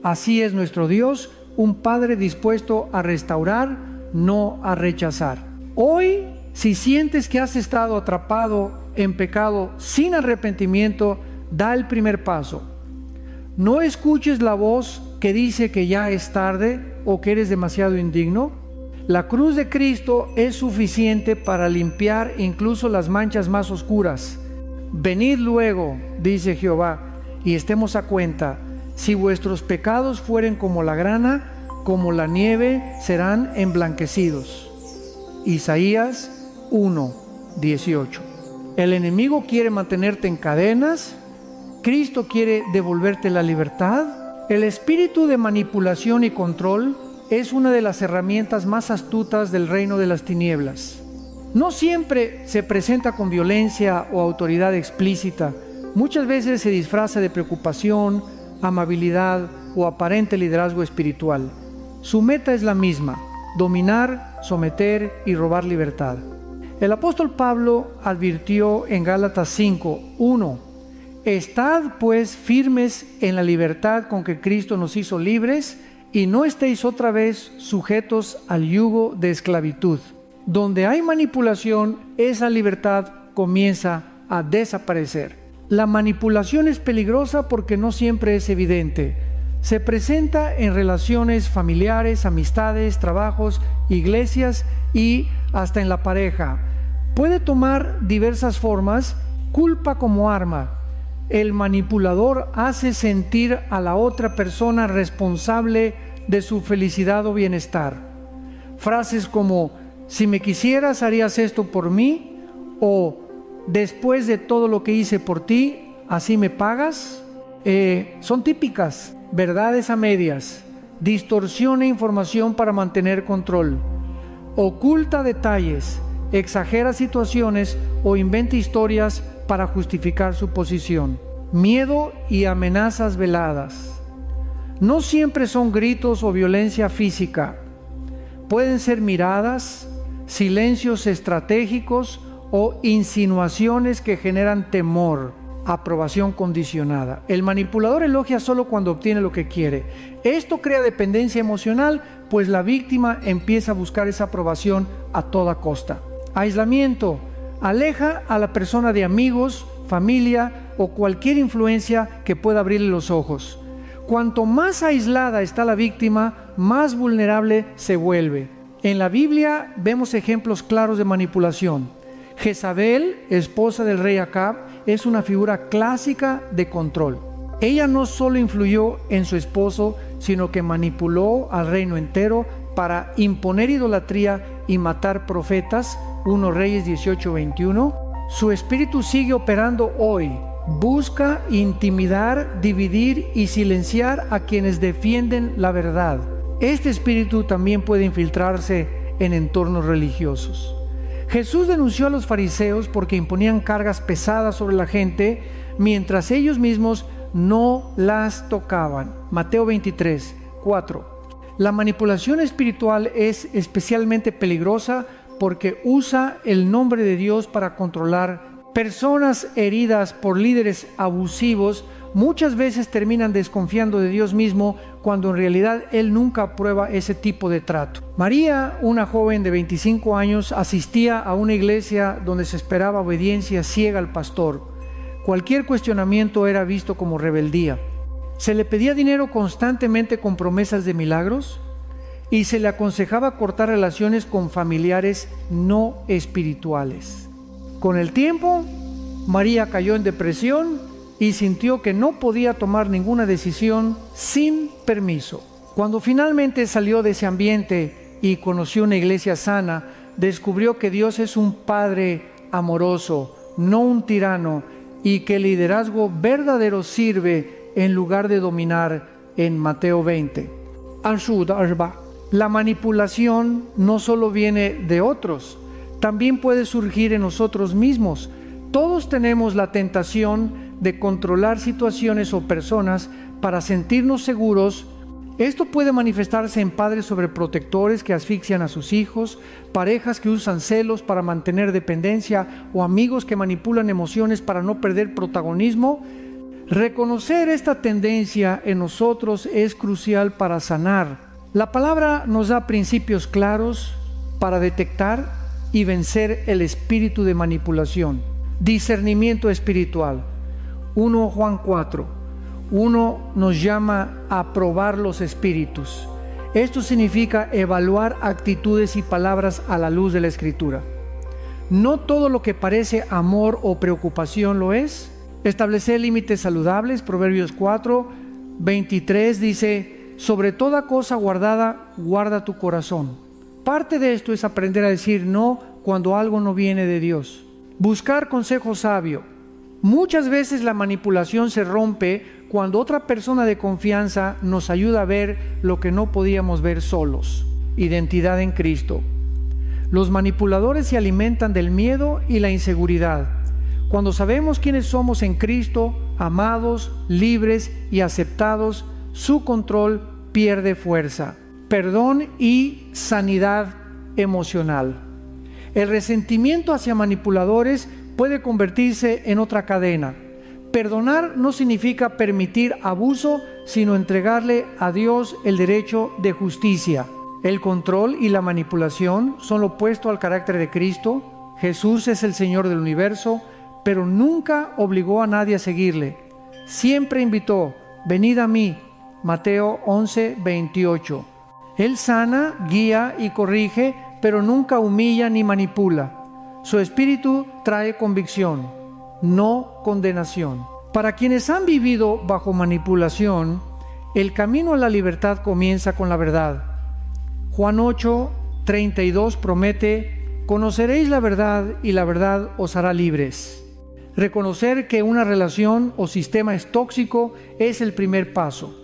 Así es nuestro Dios, un padre dispuesto a restaurar, no a rechazar. Hoy, si sientes que has estado atrapado en pecado sin arrepentimiento, da el primer paso. No escuches la voz que dice que ya es tarde o que eres demasiado indigno. La cruz de Cristo es suficiente para limpiar incluso las manchas más oscuras. Venid luego, dice Jehová, y estemos a cuenta. Si vuestros pecados fueren como la grana, como la nieve, serán emblanquecidos. Isaías 1:18. El enemigo quiere mantenerte en cadenas. Cristo quiere devolverte la libertad. El espíritu de manipulación y control es una de las herramientas más astutas del reino de las tinieblas. No siempre se presenta con violencia o autoridad explícita. Muchas veces se disfraza de preocupación, amabilidad o aparente liderazgo espiritual. Su meta es la misma: dominar, someter y robar libertad. El apóstol Pablo advirtió en Gálatas 5:1: estad pues firmes en la libertad con que Cristo nos hizo libres, y no estéis otra vez sujetos al yugo de esclavitud. Donde hay manipulación, esa libertad comienza a desaparecer. La manipulación es peligrosa porque no siempre es evidente. Se presenta en relaciones familiares, amistades, trabajos, iglesias y hasta en la pareja. Puede tomar diversas formas. Culpa como arma. El manipulador hace sentir a la otra persona responsable de su felicidad o bienestar. Frases como: si me quisieras, harías esto por mí, o después de todo lo que hice por ti, ¿así me pagas? Son típicas. Verdades a medias. Distorsiona información para mantener control. oculta detalles, exagera situaciones o inventa historias para justificar su posición. Miedo y amenazas veladas. No siempre son gritos o violencia física. Pueden ser miradas, silencios estratégicos o insinuaciones que generan temor, aprobación condicionada. El manipulador elogia solo cuando obtiene lo que quiere. Esto crea dependencia emocional, pues la víctima empieza a buscar esa aprobación a toda costa. Aislamiento. Aleja a la persona de amigos, familia o cualquier influencia que pueda abrirle los ojos. Cuanto más aislada está la víctima, más vulnerable se vuelve. En la Biblia vemos ejemplos claros de manipulación. Jezabel, esposa del rey Acab, es una figura clásica de control. Ella no solo influyó en su esposo, sino que manipuló al reino entero para imponer idolatría y matar profetas. 1 Reyes 18:21. Su espíritu sigue operando hoy. Busca intimidar, dividir y silenciar a quienes defienden la verdad. Este espíritu también puede infiltrarse en entornos religiosos. Jesús denunció a los fariseos porque imponían cargas pesadas sobre la gente mientras ellos mismos no las tocaban. Mateo 23:4. La manipulación espiritual es especialmente peligrosa porque usa el nombre de Dios para controlar. Personas heridas por líderes abusivos muchas veces terminan desconfiando de Dios mismo cuando en realidad Él nunca aprueba ese tipo de trato. María, una joven de 25 años, asistía a una iglesia donde se esperaba obediencia ciega al pastor. Cualquier cuestionamiento era visto como rebeldía. Se le pedía dinero constantemente con promesas de milagros y se le aconsejaba cortar relaciones con familiares no espirituales. Con el tiempo, María cayó en depresión y sintió que no podía tomar ninguna decisión sin permiso. Cuando finalmente salió de ese ambiente y conoció una iglesia sana, descubrió que Dios es un Padre amoroso, no un tirano, y que el liderazgo verdadero sirve en lugar de dominar en Mateo 20. La manipulación no solo viene de otros, también puede surgir en nosotros mismos. Todos tenemos la tentación de controlar situaciones o personas para sentirnos seguros. Esto puede manifestarse en padres sobreprotectores que asfixian a sus hijos, parejas que usan celos para mantener dependencia o amigos que manipulan emociones para no perder protagonismo. Reconocer esta tendencia en nosotros es crucial para sanar. La palabra nos da principios claros para detectar y vencer el espíritu de manipulación. Discernimiento espiritual. 1 Juan 4. 1 nos llama a probar los espíritus. Esto significa evaluar actitudes y palabras a la luz de la Escritura. No todo lo que parece amor o preocupación lo es. Establecer límites saludables. Proverbios 4:23 dice: sobre toda cosa guardada, guarda tu corazón. Parte de esto es aprender a decir no cuando algo no viene de Dios. Buscar consejo sabio. Muchas veces la manipulación se rompe cuando otra persona de confianza nos ayuda a ver lo que no podíamos ver solos. Identidad en Cristo. Los manipuladores se alimentan del miedo y la inseguridad. Cuando sabemos quiénes somos en Cristo, amados, libres y aceptados, su control pierde fuerza. Perdón y sanidad emocional. El resentimiento hacia manipuladores puede convertirse en otra cadena. Perdonar no significa permitir abuso, sino entregarle a Dios el derecho de justicia. El control y la manipulación son lo opuesto al carácter de Cristo. Jesús es el Señor del universo, pero nunca obligó a nadie a seguirle. Siempre invitó: venid a mí. Mateo 11:28. Él sana, guía y corrige, pero nunca humilla ni manipula. Su espíritu trae convicción, no condenación. Para quienes han vivido bajo manipulación, el camino a la libertad comienza con la verdad. Juan 8:32 promete: conoceréis la verdad y la verdad os hará libres. Reconocer que una relación o sistema es tóxico es el primer paso.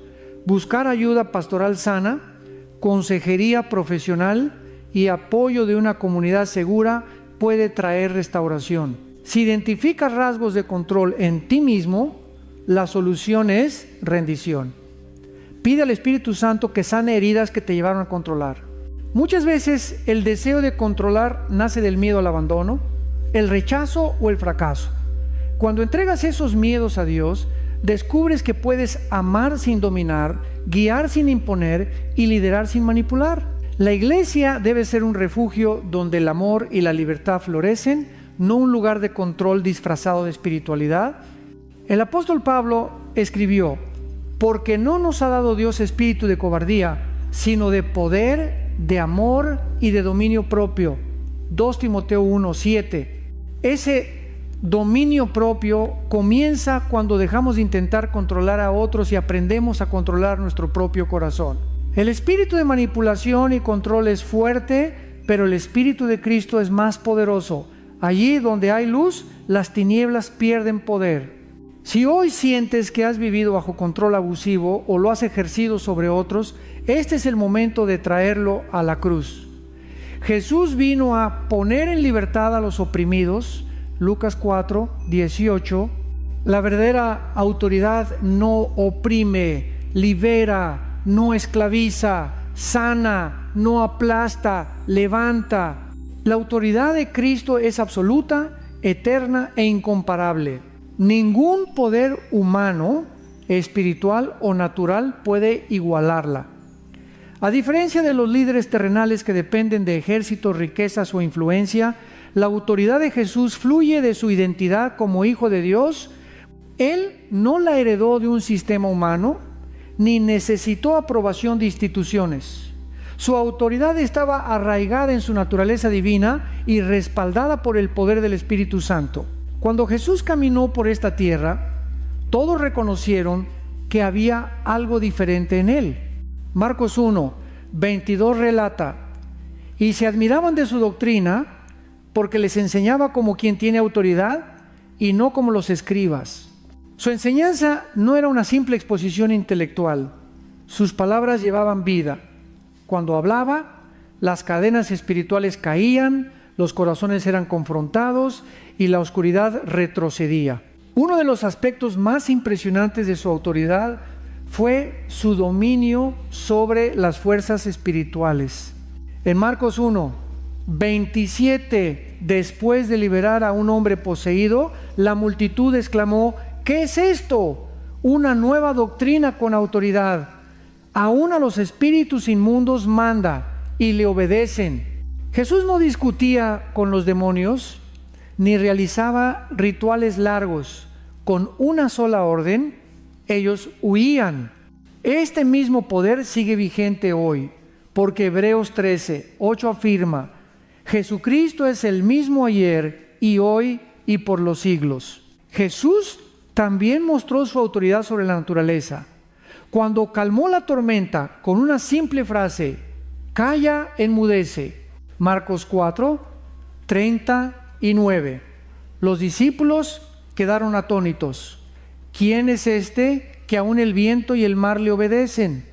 Buscar ayuda pastoral sana, consejería profesional y apoyo de una comunidad segura puede traer restauración. Si identificas rasgos de control en ti mismo, la solución es rendición. Pide al Espíritu Santo que sane heridas que te llevaron a controlar. Muchas veces el deseo de controlar nace del miedo al abandono, el rechazo o el fracaso. Cuando entregas esos miedos a Dios, descubres que puedes amar sin dominar, guiar sin imponer y liderar sin manipular. La iglesia debe ser un refugio donde el amor y la libertad florecen, no un lugar de control disfrazado de espiritualidad. El apóstol Pablo escribió: porque no nos ha dado Dios espíritu de cobardía, sino de poder, de amor y de dominio propio. 2 Timoteo 1:7. Ese dominio propio comienza cuando dejamos de intentar controlar a otros y aprendemos a controlar nuestro propio corazón. El espíritu de manipulación y control es fuerte, pero el Espíritu de Cristo es más poderoso. Allí donde hay luz, las tinieblas pierden poder. Si hoy sientes que has vivido bajo control abusivo o lo has ejercido sobre otros, este es el momento de traerlo a la cruz. Jesús vino a poner en libertad a los oprimidos. Lucas 4:18. La verdadera autoridad no oprime, libera, no esclaviza, sana, no aplasta, levanta. La autoridad de Cristo es absoluta, eterna e incomparable. Ningún poder humano, espiritual o natural puede igualarla. A diferencia de los líderes terrenales que dependen de ejércitos, riquezas o influencia, la autoridad de Jesús fluye de su identidad como Hijo de Dios. Él no la heredó de un sistema humano, ni necesitó aprobación de instituciones. Su autoridad estaba arraigada en su naturaleza divina y respaldada por el poder del Espíritu Santo. Cuando Jesús caminó por esta tierra, todos reconocieron que había algo diferente en él. Marcos 1:22 relata: y se admiraban de su doctrina, porque les enseñaba como quien tiene autoridad y no como los escribas. Su enseñanza no era una simple exposición intelectual. Sus palabras llevaban vida. Cuando hablaba, las cadenas espirituales caían, los corazones eran confrontados y la oscuridad retrocedía. Uno de los aspectos más impresionantes de su autoridad fue su dominio sobre las fuerzas espirituales. En Marcos 1:27, después de liberar a un hombre poseído, la multitud exclamó: ¿qué es esto? Una nueva doctrina con autoridad. Aún a los espíritus inmundos manda y le obedecen. Jesús no discutía con los demonios ni realizaba rituales largos. Con una sola orden, ellos huían. Este mismo poder sigue vigente hoy, porque Hebreos 13:8 afirma: Jesucristo es el mismo ayer y hoy y por los siglos. Jesús también mostró su autoridad sobre la naturaleza. Cuando calmó la tormenta con una simple frase: calla, enmudece. Marcos 4:39. Los discípulos quedaron atónitos. ¿Quién es este que aún el viento y el mar le obedecen?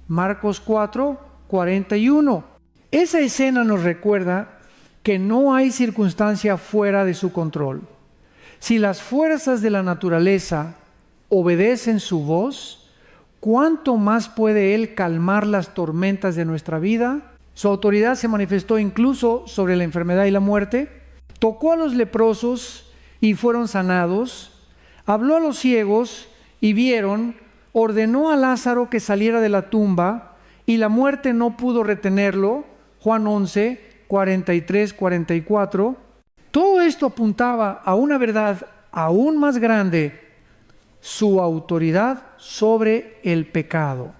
Marcos 4:41. Esa escena nos recuerda que no hay circunstancia fuera de su control. Si las fuerzas de la naturaleza obedecen su voz, ¿cuánto más puede Él calmar las tormentas de nuestra vida? Su autoridad se manifestó incluso sobre la enfermedad y la muerte. Tocó a los leprosos y fueron sanados. Habló a los ciegos y vieron. Ordenó a Lázaro que saliera de la tumba y la muerte no pudo retenerlo. Juan 11:43-44. Todo esto apuntaba a una verdad aún más grande: su autoridad sobre el pecado.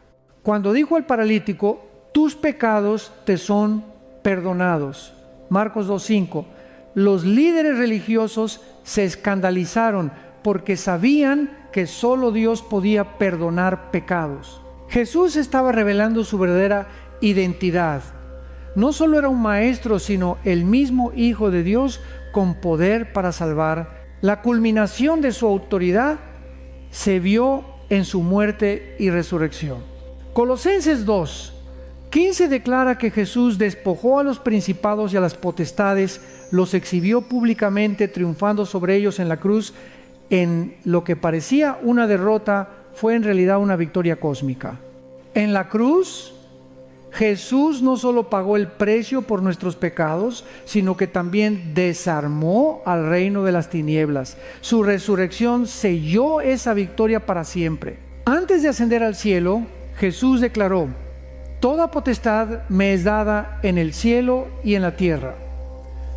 Cuando dijo al paralítico: tus pecados te son perdonados. Marcos 2:5. Los líderes religiosos se escandalizaron porque sabían que solo Dios podía perdonar pecados. Jesús estaba revelando su verdadera identidad. No solo era un maestro, sino el mismo Hijo de Dios con poder para salvar. La culminación de su autoridad se vio en su muerte y resurrección. Colosenses 2. 15 declara que Jesús despojó a los principados y a las potestades, los exhibió públicamente, triunfando sobre ellos en la cruz. En lo que parecía una derrota, fue en realidad una victoria cósmica. En la cruz, Jesús no solo pagó el precio por nuestros pecados, sino que también desarmó al reino de las tinieblas. Su resurrección selló esa victoria para siempre. Antes de ascender al cielo, Jesús declaró: toda potestad me es dada en el cielo y en la tierra.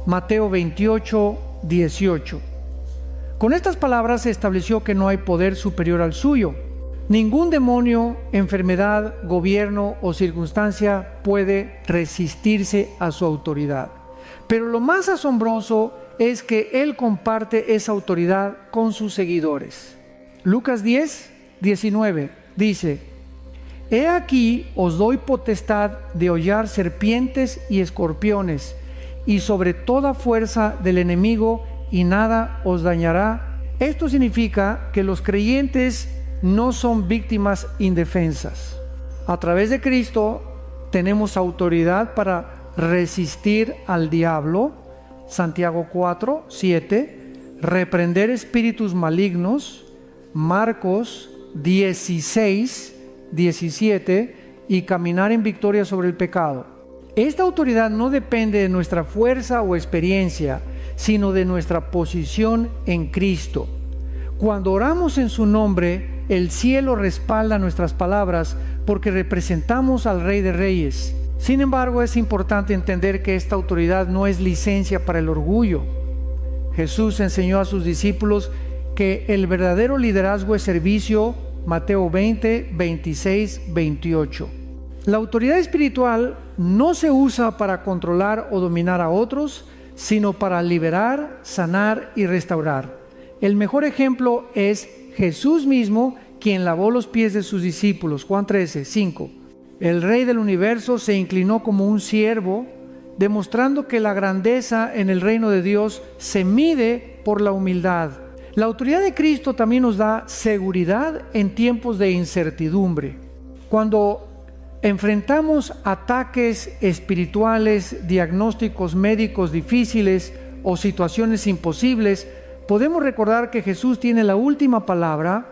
Mateo 28, 18. Con estas palabras se estableció que no hay poder superior al suyo. Ningún demonio, enfermedad, gobierno o circunstancia puede resistirse a su autoridad. Pero lo más asombroso es que Él comparte esa autoridad con sus seguidores. Lucas 10, 19 dice: He aquí os doy potestad de hollar serpientes y escorpiones, y sobre toda fuerza del enemigo, y nada os dañará. Esto significa que los creyentes no son víctimas indefensas. A través de Cristo tenemos autoridad para resistir al diablo, Santiago 4, 7, reprender espíritus malignos, Marcos 16, 17, y caminar en victoria sobre el pecado. Esta autoridad no depende de nuestra fuerza o experiencia, sino de nuestra posición en Cristo. Cuando oramos en su nombre, el cielo respalda nuestras palabras porque representamos al Rey de Reyes. Sin embargo, es importante entender que esta autoridad no es licencia para el orgullo. Jesús enseñó a sus discípulos que el verdadero liderazgo es servicio, Mateo 20, 26, 28. La autoridad espiritual no se usa para controlar o dominar a otros, sino para liberar, sanar y restaurar. El mejor ejemplo es Jesús mismo, quien lavó los pies de sus discípulos. Juan 13, 5. El Rey del universo se inclinó como un siervo, demostrando que la grandeza en el reino de Dios se mide por la humildad. La autoridad de Cristo también nos da seguridad en tiempos de incertidumbre. Cuando enfrentamos ataques espirituales, diagnósticos médicos difíciles o situaciones imposibles, podemos recordar que Jesús tiene la última palabra.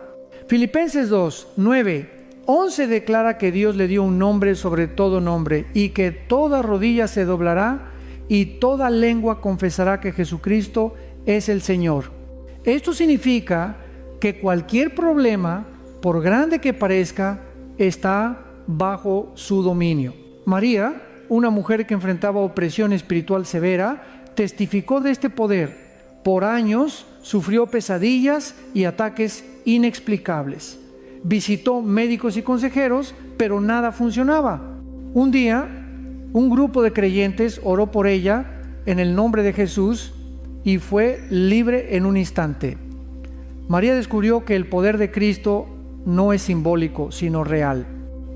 Filipenses 2, 9, 11 declara que Dios le dio un nombre sobre todo nombre, y que toda rodilla se doblará y toda lengua confesará que Jesucristo es el Señor. Esto significa que cualquier problema, por grande que parezca, está bajo su dominio. María, una mujer que enfrentaba opresión espiritual severa, testificó de este poder. Por años sufrió pesadillas y ataques inexplicables. Visitó médicos y consejeros, pero nada funcionaba. Un día, un grupo de creyentes oró por ella en el nombre de Jesús y fue libre en un instante. María descubrió que el poder de Cristo no es simbólico, sino real.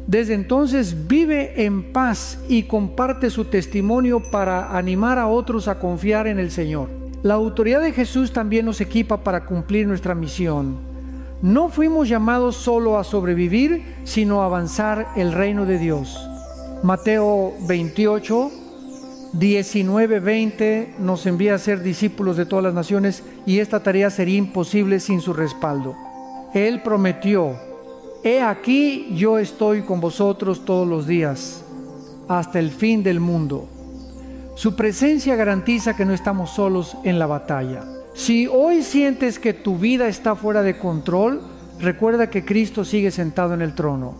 Desde entonces vive en paz y comparte su testimonio para animar a otros a confiar en el Señor. La autoridad de Jesús también nos equipa para cumplir nuestra misión. No fuimos llamados solo a sobrevivir, sino a avanzar el reino de Dios. Mateo 28, 19, 20 nos envía a ser discípulos de todas las naciones, y esta tarea sería imposible sin su respaldo. Él prometió: He aquí yo estoy con vosotros todos los días, hasta el fin del mundo. Su presencia garantiza que no estamos solos en la batalla. Si hoy sientes que tu vida está fuera de control, recuerda que Cristo sigue sentado en el trono.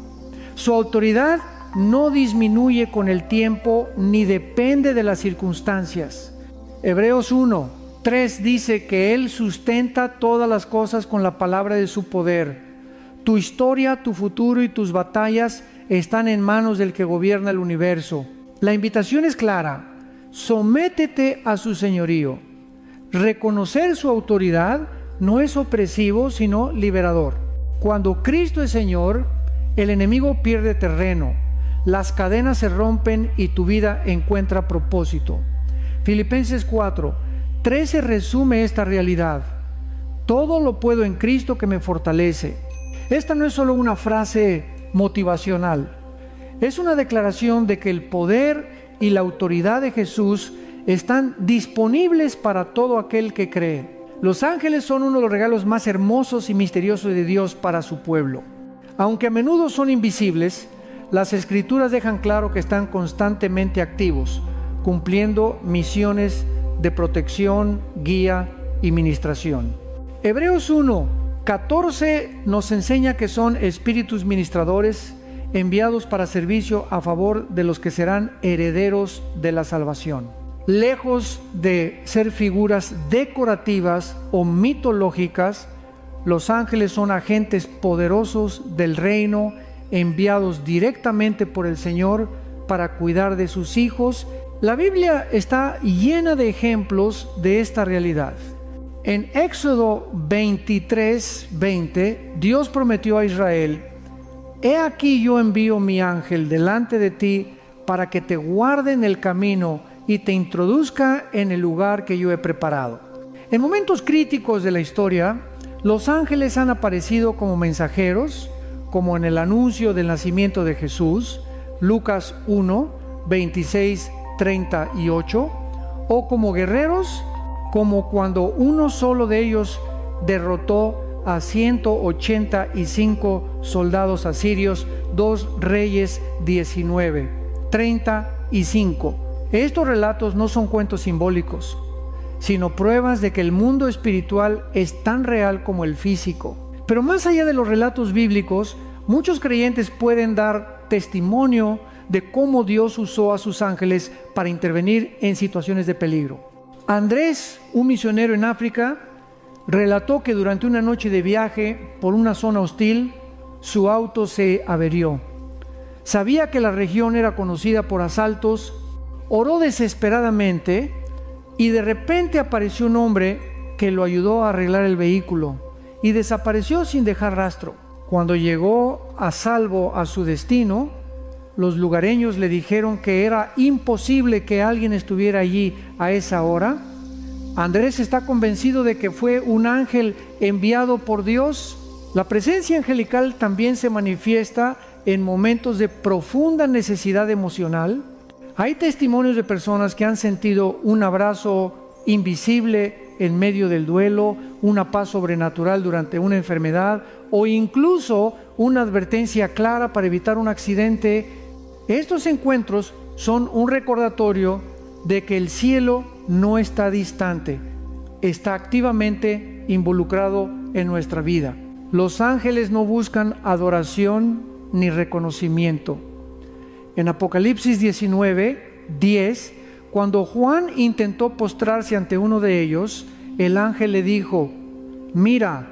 Su autoridad no disminuye con el tiempo ni depende de las circunstancias. Hebreos 1, 3 dice que Él sustenta todas las cosas con la palabra de su poder. Tu historia, tu futuro y tus batallas están en manos del que gobierna el universo. La invitación es clara: sométete a su señorío. Reconocer su autoridad no es opresivo, sino liberador. Cuando Cristo es Señor, el enemigo pierde terreno, las cadenas se rompen y tu vida encuentra propósito. Filipenses 4, 13 resume esta realidad: todo lo puedo en Cristo que me fortalece. Esta no es solo una frase motivacional, Es una declaración de que el poder y la autoridad de Jesús están disponibles para todo aquel que cree. Los ángeles son uno de los regalos más hermosos y misteriosos de Dios para su pueblo. Aunque a menudo son invisibles, las Escrituras dejan claro que están constantemente activos, cumpliendo misiones de protección, guía y ministración. Hebreos 1:14 nos enseña que son espíritus ministradores enviados para servicio a favor de los que serán herederos de la salvación. Lejos de ser figuras decorativas o mitológicas, los ángeles son agentes poderosos del reino, enviados directamente por el Señor para cuidar de sus hijos. La Biblia está llena de ejemplos de esta realidad. En Éxodo 23:20, Dios prometió a Israel: «He aquí yo envío mi ángel delante de ti para que te guarde en el camino y te introduzca en el lugar que yo he preparado». En momentos críticos de la historia, los ángeles han aparecido como mensajeros, como en el anuncio del nacimiento de Jesús, Lucas 1:26-38, o como guerreros, como cuando uno solo de ellos derrotó a 185 soldados asirios, 2 Reyes 19:35. Estos relatos no son cuentos simbólicos, sino pruebas de que el mundo espiritual es tan real como el físico. Pero más allá de los relatos bíblicos, muchos creyentes pueden dar testimonio de cómo Dios usó a sus ángeles para intervenir en situaciones de peligro. Andrés, un misionero en África, relató que durante una noche de viaje por una zona hostil, su auto se averió. Sabía que la región era conocida por asaltos, oró desesperadamente y de repente apareció un hombre que lo ayudó a arreglar el vehículo y desapareció sin dejar rastro. Cuando llegó a salvo a su destino, los lugareños le dijeron que era imposible que alguien estuviera allí a esa hora. Andrés está convencido de que fue un ángel enviado por Dios. La presencia angelical también se manifiesta en momentos de profunda necesidad emocional. Hay testimonios de personas que han sentido un abrazo invisible en medio del duelo, una paz sobrenatural durante una enfermedad o incluso una advertencia clara para evitar un accidente. Estos encuentros son un recordatorio de que el cielo no está distante, está activamente involucrado en nuestra vida. Los ángeles no buscan adoración ni reconocimiento. En Apocalipsis 19:10, cuando Juan intentó postrarse ante uno de ellos, el ángel le dijo: «Mira,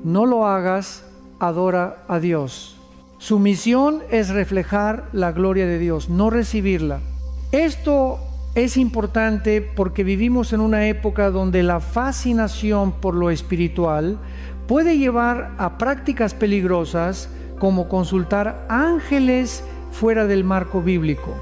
no lo hagas, adora a Dios». Su misión es reflejar la gloria de Dios, no recibirla. Esto es importante porque vivimos en una época donde la fascinación por lo espiritual puede llevar a prácticas peligrosas como consultar ángeles fuera del marco bíblico.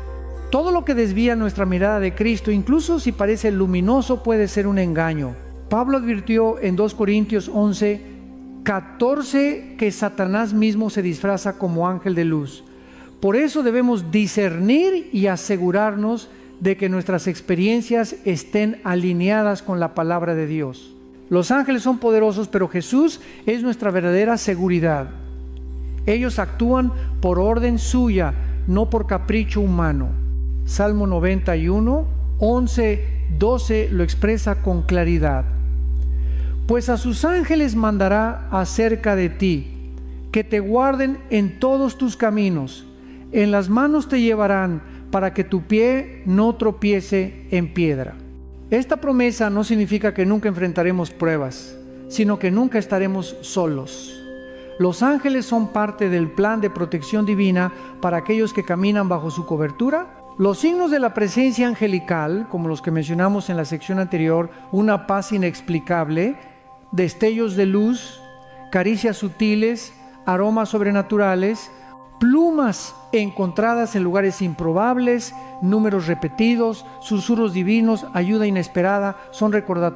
Todo lo que desvía nuestra mirada de Cristo, incluso si parece luminoso, puede ser un engaño. Pablo advirtió en 2 Corintios 11:14 que Satanás mismo se disfraza como ángel de luz. Por eso debemos discernir y asegurarnos de que nuestras experiencias estén alineadas con la palabra de Dios. Los ángeles son poderosos, pero Jesús es nuestra verdadera seguridad. Ellos actúan por orden suya, no por capricho humano. Salmo 91:11-12 lo expresa con claridad. Pues a sus ángeles mandará acerca de ti, que te guarden en todos tus caminos. En las manos te llevarán para que tu pie no tropiece en piedra. Esta promesa no significa que nunca enfrentaremos pruebas, sino que nunca estaremos solos. Los ángeles son parte del plan de protección divina para aquellos que caminan bajo su cobertura. Los signos de la presencia angelical, como los que mencionamos en la sección anterior, una paz inexplicable, destellos de luz, caricias sutiles, aromas sobrenaturales, plumas encontradas en lugares improbables, números repetidos, susurros divinos, ayuda inesperada, son recordatorios